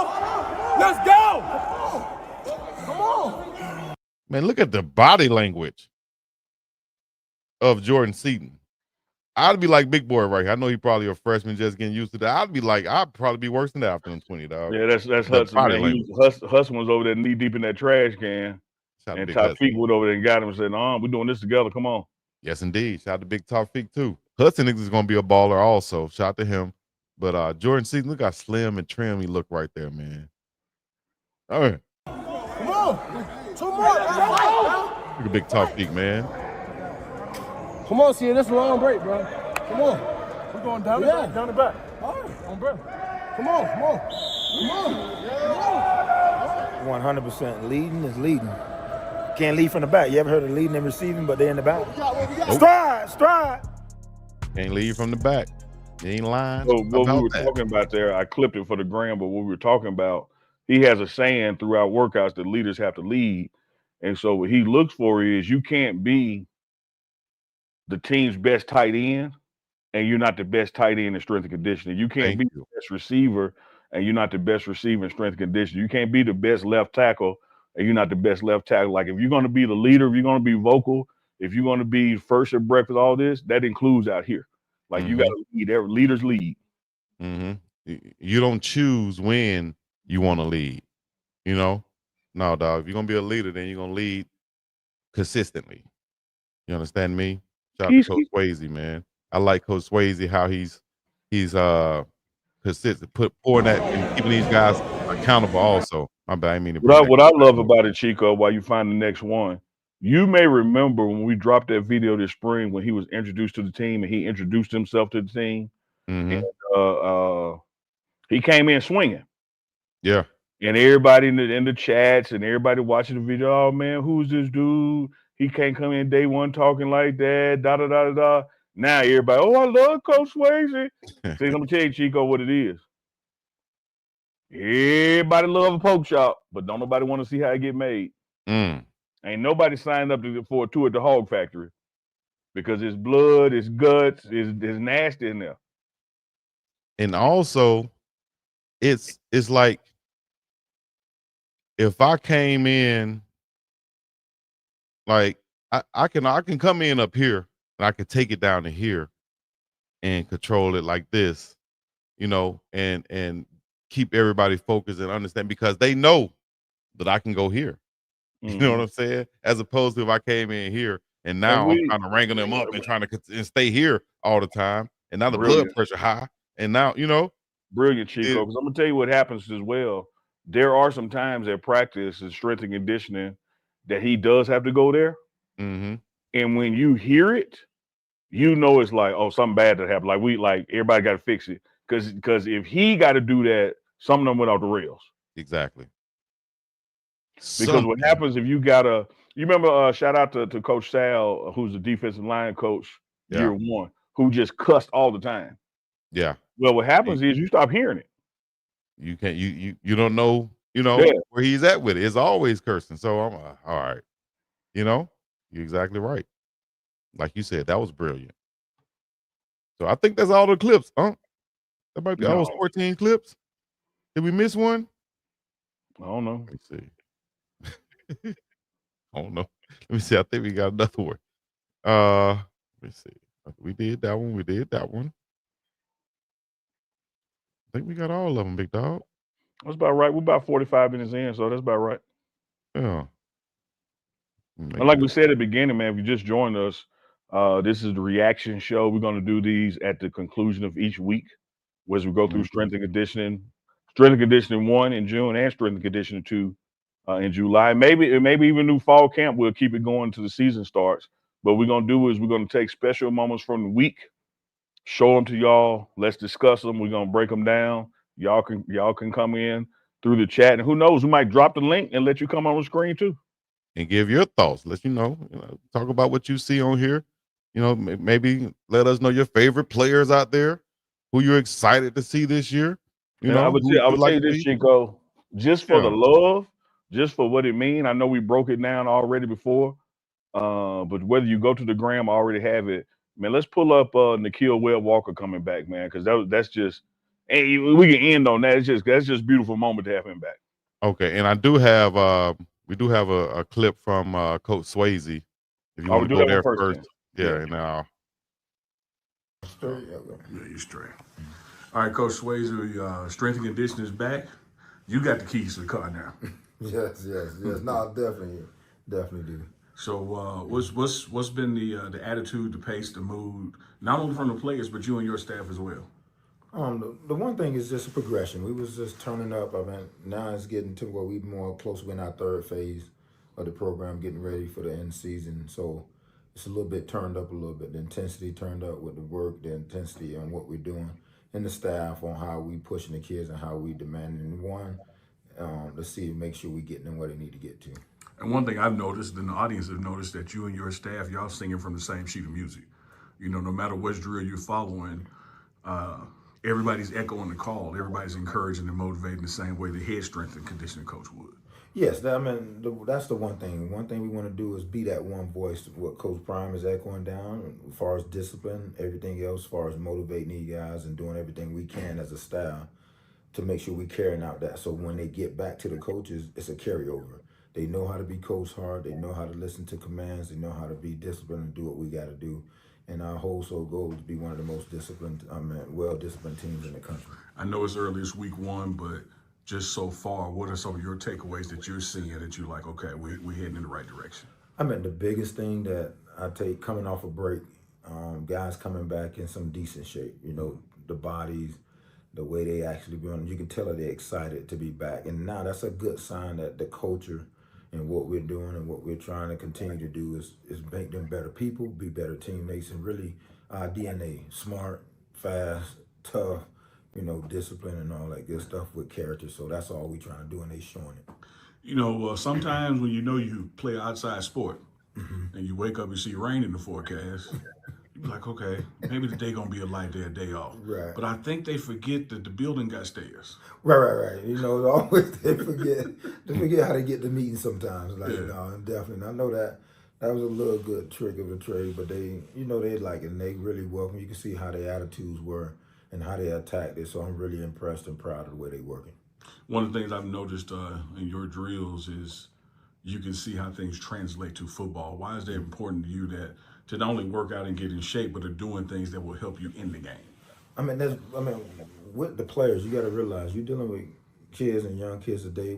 Let's go. Come on. Man, look at the body language of Jordan Seaton. I'd be like Big Boy right here. I know he probably a freshman just getting used to that. I'd probably be worse than that after them 20, dog. Yeah, that's Hudson, man. Hudson was over there knee deep in that trash can. And Taufik went over there and got him and said, we're doing this together. Come on. Yes, indeed. Shout out to Big Taufik, too. Hudson is going to be a baller also. Shout out to him. But Jordan Seaton, look how slim and trim he look right there, man. All right. Come on. 2 more. Look at Big Taufik, man. Come on, see, this is a long break, bro. Come on. We're going down the back, down the back. All right. On bro. Come on, come on. Come on. 100% leading is leading. Can't lead from the back. You ever heard of leading and receiving, but they in the back? Stride. Can't lead from the back. You ain't lying. So what we were talking about there, I clipped it for the gram, but what we were talking about, he has a saying throughout workouts that leaders have to lead. And so what he looks for is you can't be the team's best tight end and you're not the best tight end in strength and conditioning. You can't be the best receiver and you're not the best receiver in strength and conditioning. You can't be the best left tackle and you're not the best left tackle. Like if you're going to be the leader, if you're going to be vocal, if you're going to be first at breakfast, all this, that includes out here. Like you got to lead. Leaders lead. You don't choose when you want to lead. You know? No, dog. If you're going to be a leader, then you're going to lead consistently. You understand me? Shout out to Coach Swayze, man. I like Coach Swayze, how he's consistent, pouring that and keeping these guys accountable also. My bad, I mean what I love about it, Chico, while you find the next one, you may remember when we dropped that video this spring when he was introduced to the team and he introduced himself to the team. And he came in swinging. Yeah. And everybody in the chats and everybody watching the video, oh man, who's this dude? He can't come in day one talking like that, da-da-da-da-da. Now everybody, oh, I love Coach Swayze. See, let me tell you, Chico, what it is. Everybody love a poke shop, but don't nobody want to see how it get made. Ain't nobody signed up for a tour at the Hog Factory because it's blood, it's guts, it's nasty in there. And also, it's like if I came in, like I can come in up here and I can take it down to here and control it like this, you know, and keep everybody focused and understand because they know that I can go here. You know what I'm saying? As opposed to if I came in here and now I'm trying to wrangle them up and trying to stay here all the time. And now the blood pressure high. And now, you know. Brilliant, Chico. Because I'm going to tell you what happens as well. There are some times at practice and strength and conditioning that he does have to go there. And when you hear it, you know it's like, oh, something bad that happened. Like everybody got to fix it. Because if he got to do that, some of them went off the rails. Exactly. Because what happens if you remember, shout out to Coach Sal, who's the defensive line coach year one, who just cussed all the time. Yeah. Well, what happens is you stop hearing it. You can't, you don't know, where he's at with it. It's always cursing. So I'm all right. You know, you're exactly right. Like you said, that was brilliant. So I think that's all the clips, huh? That might be all 14 clips. Did we miss one? I don't know. Let me see. I don't know. Let me see. I think we got another one. Let me see. We did that one. I think we got all of them, big dog. That's about right. We're about 45 minutes in, so that's about right. Yeah. And like we said at the beginning, man, if you just joined us, this is the reaction show. We're going to do these at the conclusion of each week, as we go through strength and conditioning 1 in June and strength and conditioning 2 in July. Maybe even new fall camp. We'll keep it going until the season starts. But we're going to do is we're going to take special moments from the week, show them to y'all. Let's discuss them. We're going to break them down. Y'all can come in through the chat. And who knows, we might drop the link and let you come on the screen too. And give your thoughts. Let you know, talk about what you see on here. Maybe let us know your favorite players out there, who you're excited to see this year. I would tell you this, Chico, just for the love, just for what it means. I know we broke it down already before, but whether you go to the gram, I already have it. Man, let's pull up Nquil Walker coming back, man, because that's just, and we can end on that. That's just beautiful moment to have him back. Okay, and I do have we do have a clip from Coach Swayze. If you Oh, want we to do go that one there first first, then. yeah, Yeah. and Yeah, you're straight. All right, Coach Swayze, strength and conditioning is back. You got the keys to the car now. Yes. No, definitely do. So, what's been the attitude, the pace, the mood, not only from the players but you and your staff as well? The one thing is just a progression. We was just turning up. I mean, now it's getting to where we more close. We're in our third phase of the program, getting ready for the end season. So it's a little bit turned up a little bit. The intensity turned up with the work, the intensity on what we're doing, and the staff on how we pushing the kids and how we demanding let's see, make sure we getting them where they need to get to. And one thing I've noticed, and the audience have noticed, that you and your staff, y'all singing from the same sheet of music. You know, no matter what drill you're following, everybody's echoing the call. Everybody's encouraging and motivating the same way the head strength and conditioning coach would. Yes, that's the one thing. One thing we want to do is be that one voice. What Coach Prime is echoing down, as far as discipline, everything else, as far as motivating these guys and doing everything we can as a staff to make sure we carrying out that. So when they get back to the coaches, it's a carryover. They know how to be coached hard. They know how to listen to commands. They know how to be disciplined and do what we got to do. And our whole sole goal is to be one of the most disciplined, well-disciplined teams in the country. I know it's early, it's week one, but just so far, what are some of your takeaways that you're seeing that you're like, okay, we're heading in the right direction? I mean, the biggest thing that I take coming off a break, guys coming back in some decent shape. You know, the bodies, the way they actually be on, you can tell that they're excited to be back. And now that's a good sign that the culture and what we're doing and what we're trying to continue to do is make them better people, be better teammates, and really DNA, smart, fast, tough, you know, discipline and all that good stuff with character. So that's all we're trying to do, and they showing it. You know, sometimes when you know you play outside sport and you wake up and see rain in the forecast, you're like, okay, maybe the day gonna be a light day, a day off. Right. But I think they forget that the building got stairs. Right. You know, always they forget how to get the meeting sometimes. Like, Yeah. no, definitely. I know that was a little good trick of the trade, but they, you know, they like it and they really welcome. You can see how their attitudes were and how they attacked it. So I'm really impressed and proud of the way they working. One of the things I've noticed in your drills is you can see how things translate to football. Why is that important to you to not only work out and get in shape, but to doing things that will help you in the game? With the players, you got to realize you're dealing with kids and young kids today.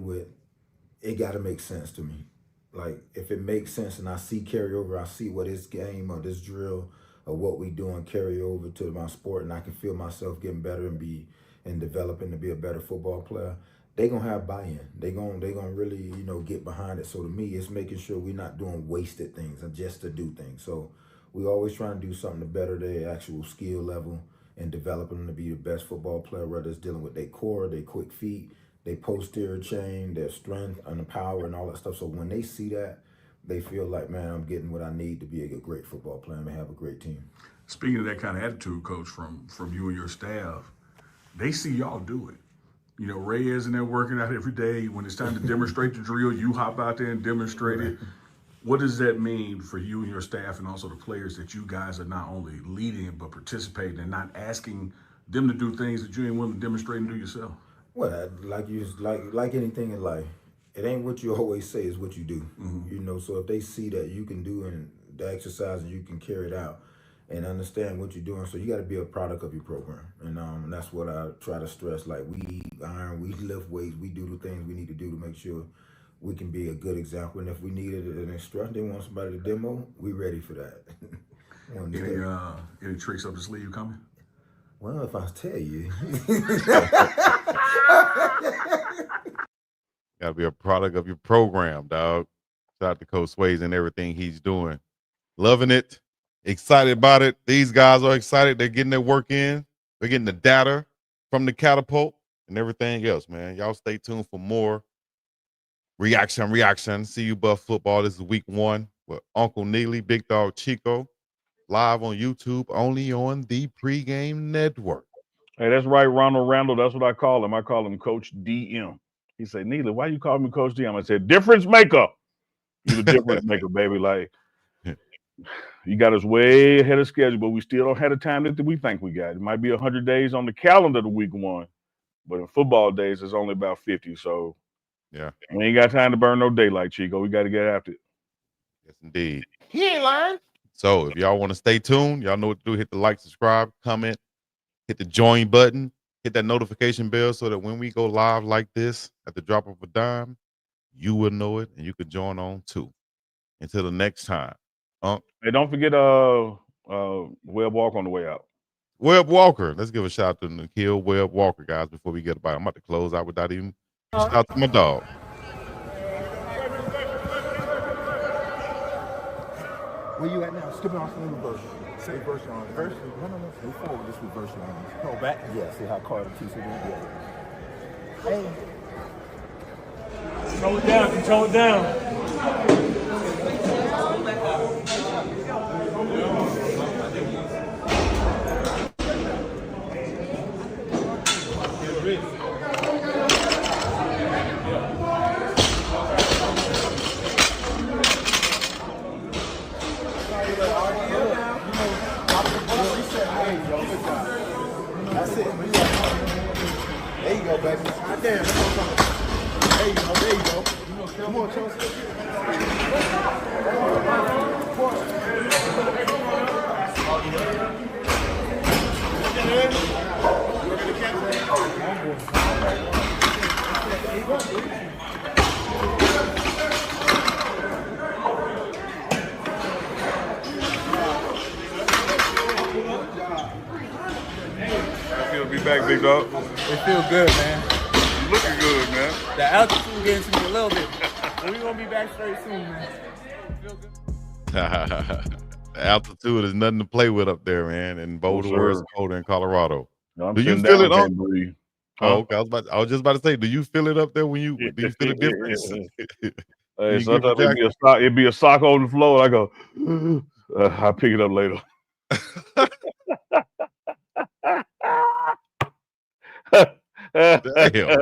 It got to make sense to me. Like if it makes sense and I see carryover, I see what this game or this drill or what we doing carry over to my sport, and I can feel myself getting better and developing to be a better football player. They gonna have buy-in. They gonna really, you know, get behind it. So to me, it's making sure we're not doing wasted things and just to do things. So we always trying to do something to better their actual skill level and developing them to be the best football player, whether it's dealing with their core, their quick feet, their posterior chain, their strength and the power and all that stuff. So when they see that, they feel like, man, I'm getting what I need to be a great football player and have a great team. Speaking of that kind of attitude, Coach, from you and your staff, they see y'all do it. You know, Ray is in there working out every day. When it's time to demonstrate the drill, you hop out there and demonstrate it. What does that mean for you and your staff and also the players that you guys are not only leading but participating and not asking them to do things that you ain't willing to demonstrate and do yourself? Well, like anything in life, it ain't what you always say, is what you do. You know, so if they see that you can do and the exercise and you can carry it out and understand what you're doing, so you got to be a product of your program. And that's what I try to stress. Like, we eat iron, we lift weights, we do the things we need to do to make sure we can be a good example. And if we needed an instructor, they want somebody to demo, we ready for that. Any tricks up the sleeve coming? Well, if I tell you. gotta be a product of your program, dog. Shout out to Coach Swayze and everything he's doing. Loving it. Excited about it. These guys are excited. They're getting their work in. They're getting the data from the catapult and everything else, man. Y'all stay tuned for more reaction. See you, Buff Football. This is week 1 with Uncle Neely, Big Dog Chico, live on YouTube, only on the Pregame Network. Hey, that's right, Ronald Randall. That's what I call him. I call him Coach DM. He said, Neely, why you call me Coach D? I said, difference maker. You the difference maker, baby. Like, you got us way ahead of schedule, but we still don't have the time that we think we got. It might be 100 days on the calendar to week 1, but in football days, it's only about 50. So yeah, we ain't got time to burn no daylight, Chico. We got to get after it. yes, indeed. He ain't lying. So if y'all want to stay tuned, y'all know what to do. Hit the like, subscribe, comment, hit the join button, hit that notification bell so that when we go live like this at the drop of a dime, you will know it and you can join on too. Until the next time. Hey, don't forget Webb Walker on the way out. Webb Walker. Let's give a shout out to Nquil Walker, guys, before we get about. I'm about to close out without even shout out to my dog. Where you at now? Skipping off the reverse. Say reverse on. Reverse? No. Stay forward. Just reverse on. No, back? Yeah, see how Carter keeps it in? Yeah. Hey. Control it down. Control it down. That's it. There you go, baby. God damn, that's what I'm talking about. There you go. Come on, Chelsea. Feel to be back, big dog. It feels good, man. You looking good, man. The altitude getting to me a little bit. But we're going to be back straight soon, man. Feel good. The altitude is nothing to play with up there, man. And Boulder, where it's colder in Colorado. No, do you feel it on? Huh? Oh, okay. I was just about to say, do you feel it up there when you do you feel the difference? Hey, sometimes it'd be a sock on the floor. And I go, I'll pick it up later. Damn.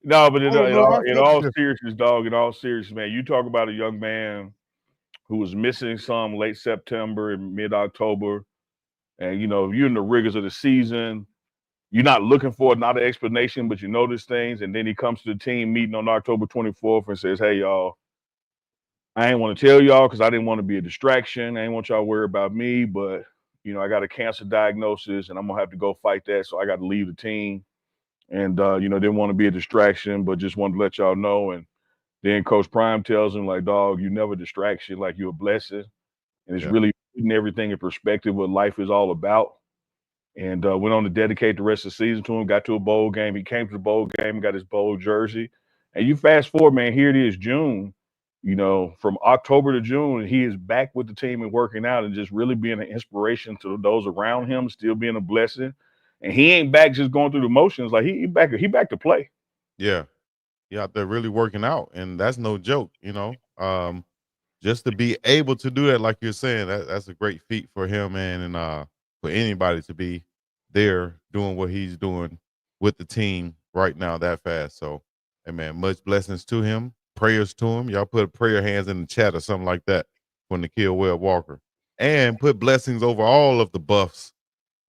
No, but in all seriousness, dog, in all seriousness, man, you talk about a young man who was missing some late September and mid-October. And, you're in the rigors of the season. You're not looking for not an explanation, but you notice things. And then he comes to the team meeting on October 24th and says, hey, y'all, I ain't want to tell y'all because I didn't want to be a distraction. I ain't want y'all to worry about me, but, I got a cancer diagnosis and I'm going to have to go fight that. So I got to leave the team. And, didn't want to be a distraction, but just wanted to let y'all know. And then Coach Prime tells him, like, dog, you never distraction, like you're a blessing. And it's really putting everything in perspective what life is all about. And went on to dedicate the rest of the season to him, got to a bowl game. He came to the bowl game, got his bowl jersey. And you fast forward, man, here it is June, from October to June, he is back with the team and working out and just really being an inspiration to those around him, still being a blessing. And he ain't back just going through the motions. Like he back to play. Yeah. He out there really working out. And that's no joke, just to be able to do that, like you're saying, that's a great feat for him, man. And for anybody to be there doing what he's doing with the team right now that fast. So, hey, man, much blessings to him. Prayers to him. Y'all put prayer hands in the chat or something like that for Nquil Walker. And put blessings over all of the buffs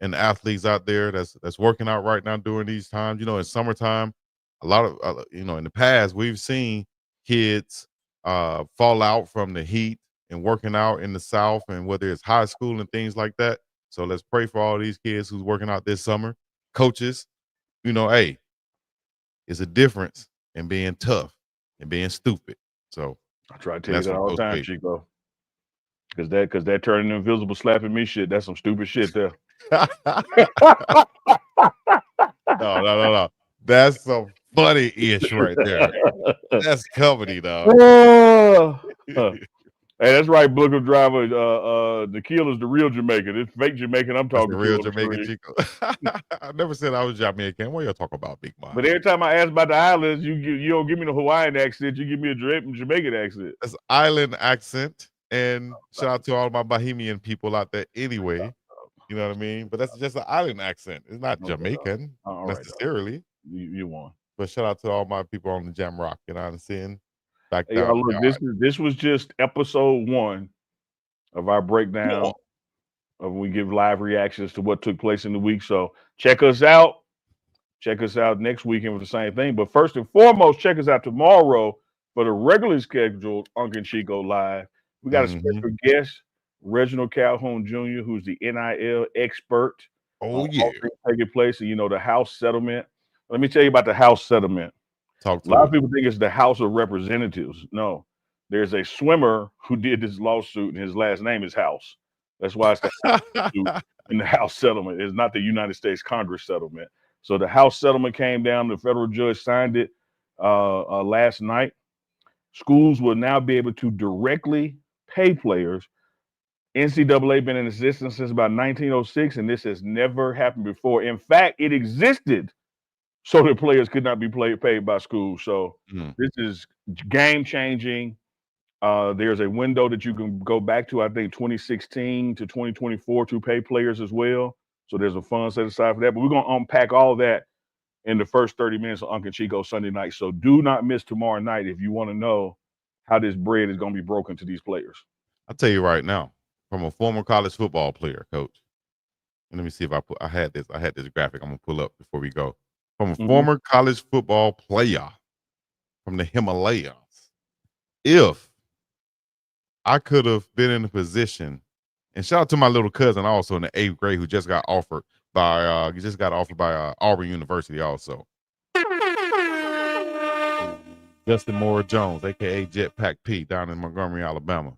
and the athletes out there that's working out right now during these times. In summertime, a lot of, in the past, we've seen kids fall out from the heat and working out in the South, and whether it's high school and things like that. So let's pray for all these kids who's working out this summer. Coaches, hey, it's a difference in being tough and being stupid. So I try to tell you that all the time, Chico. Because that turning invisible slapping me shit, that's some stupid shit there. No. That's some funny-ish right there. That's comedy, dog. Hey, that's right, Booker driver. Nquil is the real Jamaican. It's fake Jamaican I'm talking to. The real Jamaican Chico. I never said I was Jamaican. What y'all talking about, Big Man? But every time I ask about the islands, you don't give me the Hawaiian accent. You give me a Jamaican accent. That's island accent. And shout out to all my Bahamian people out there anyway. You know what I mean? But that's just an island accent. It's not Jamaican necessarily. You won. but shout out to all my people on the Jam Rock. You know what I'm saying? Back Hey, down. y'all, look, this was just episode 1 of our breakdown of when we give live reactions to what took place in the week. So check us out. Check us out next weekend for the same thing. But first and foremost, check us out tomorrow for the regularly scheduled Unk and Chico Live. We got a special guest, Reginald Calhoun Jr., who's the NIL expert. Oh, yeah. All things taking place, and the House settlement. Let me tell you about the House settlement. A lot of people think it's the House of Representatives. No, there's a swimmer who did this lawsuit, and his last name is House. That's why it's the House lawsuit in the House settlement. It's not the United States Congress settlement. So the House settlement came down. The federal judge signed it last night. Schools will now be able to directly pay players. NCAA been in existence since about 1906, and this has never happened before. In fact, it existed so that players could not be paid by schools. So this is game changing. There's a window that you can go back to, I think 2016 to 2024 to pay players as well. So there's a fund set aside for that. But we're going to unpack all that in the first 30 minutes of Unk and Chico Sunday night. So do not miss tomorrow night if you want to know how this bread is going to be broken to these players. I'll tell you right now, from a former college football player, coach. And let me see if I had this graphic I'm gonna pull up before we go. From a former college football player from the Himalayas. If I could have been in a position, and shout out to my little cousin also in the 8th grade who just got offered by Auburn University also. Justin Moore Jones, aka Jetpack P, down in Montgomery, Alabama.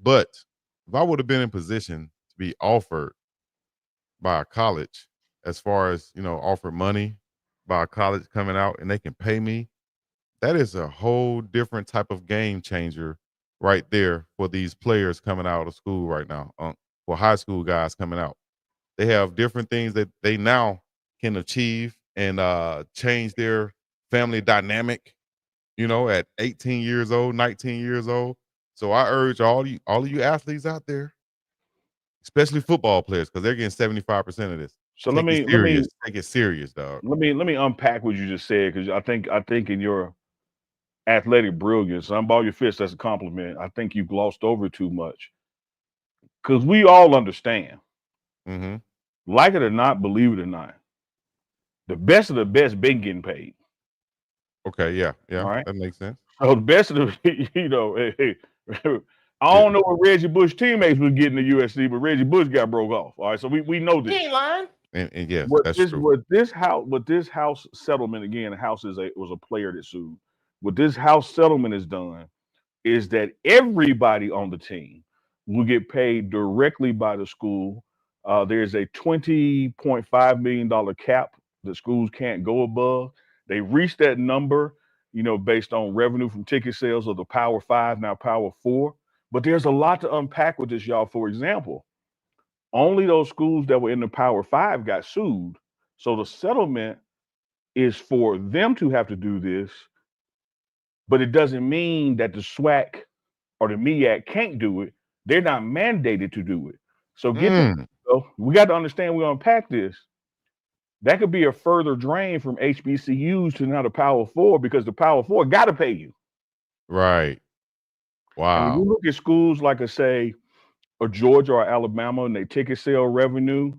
But if I would have been in position to be offered by a college, as far as offered money by a college coming out and they can pay me, that is a whole different type of game changer right there for these players coming out of school right now. For high school guys coming out, they have different things that they now can achieve and change their family dynamic, at 18 years old, 19 years old. So I urge all of you athletes out there, especially football players, because they're getting 75% of this. So take it serious, dog. Let me unpack what you just said, because I think in your athletic brilliance, unball your fist, that's a compliment. I think you glossed over too much, because we all understand, like it or not, believe it or not, the best of the best been getting paid. Okay, yeah, All right, that makes sense. So the best of the, I don't know what Reggie Bush teammates was getting to USC, but Reggie Bush got broke off. All right, so we know this. He ain't lying. And yes, that's true. What this house settlement, again, the house was a player that sued. What this house settlement has done is that everybody on the team will get paid directly by the school. There's a $20.5 million cap that schools can't go above. They reached that number, based on revenue from ticket sales of the Power 5, now Power 4. But there's a lot to unpack with this, y'all. For example, only those schools that were in the Power 5 got sued. So the settlement is for them to have to do this, but it doesn't mean that the SWAC or the MEAC can't do it. They're not mandated to do it. So we got to understand, we unpack this. That could be a further drain from HBCUs to now the Power 4, because the Power 4 got to pay you. Right. Wow. And when you look at schools like, say, a Georgia or Alabama and their ticket sale revenue,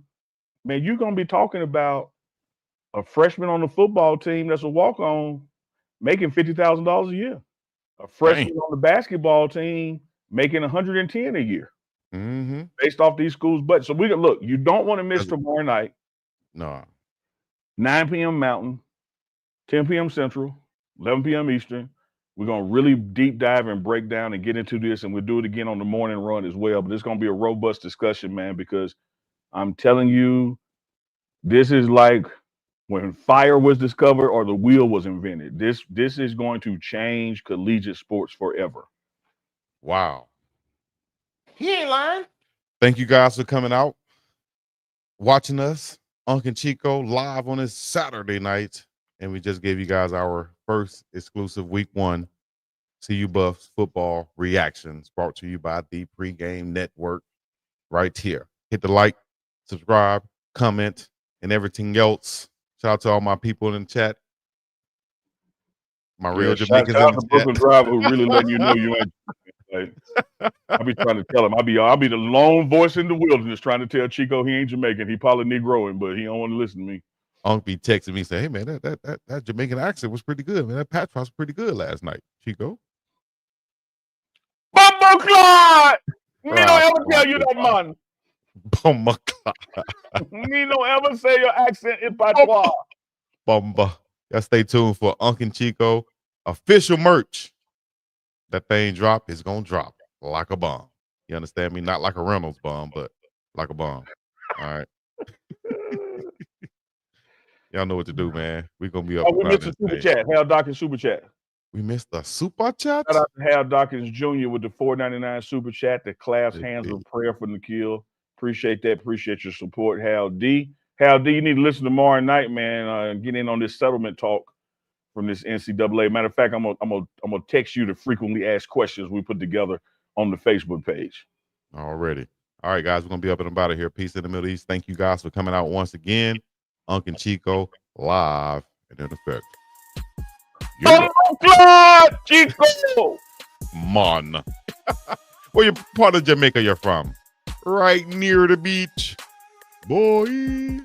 man, you're going to be talking about a freshman on the football team that's a walk-on making $50,000 a year. A freshman on the basketball team making $110 a year, based off these schools' budget. So look. You don't want to miss tomorrow night. No. 9 p.m. Mountain, 10 p.m. Central, 11 p.m. Eastern. We're going to really deep dive and break down and get into this, and we'll do it again on the morning run as well. But it's going to be a robust discussion, man, because I'm telling you, this is like when fire was discovered or the wheel was invented. This is going to change collegiate sports forever. Wow. He ain't lying. Thank you guys for coming out, watching us, Unk and Chico, live on this Saturday night. And we just gave you guys our first exclusive week 1 CU Buffs football reactions, brought to you by Thee Pregame Network right here. Hit the like, subscribe, comment, and everything else. Shout out to all my people in the chat. My real shout Jamaicans out in to the Brooklyn chat. Driver who really letting you know you ain't. Like, I be trying to tell him. I'll be the lone voice in the wilderness trying to tell Chico he ain't Jamaican. He probably Negroing, but he don't want to listen to me. Unk be texting me saying, "Hey man, that Jamaican accent was pretty good, man. That Pat was pretty good last night, Chico." Bumbo Clyde! Me Right, don't ever tell right, you that, man. Bumba, Me don't ever say your accent in patois. Bumba. Y'all stay tuned for Unk and Chico official merch. That thing drop is gonna drop like a bomb. You understand me? Not like a Reynolds bomb, but like a bomb. All right. Y'all know what to do, man. We're gonna be up We about missed a this super thing. chat. Hal Dawkins super chat. We missed the super chat. Shout out to Hal Dawkins Jr. with the $4.99 super chat. The class hands of prayer for Nquil. Appreciate that. Appreciate your support, Hal D. Hal D, you need to listen tomorrow night, man. Get in on this settlement talk from this NCAA. Matter of fact, I'm gonna text you the frequently asked questions we put together on the Facebook page. Already. All right, guys, we're gonna be up and about of here. Peace in the Middle East. Thank you guys for coming out once again. Unk and Chico live and in effect. Yeah. Oh, Chico! Mon. Where you part of Jamaica you're from? Right near the beach. Boy.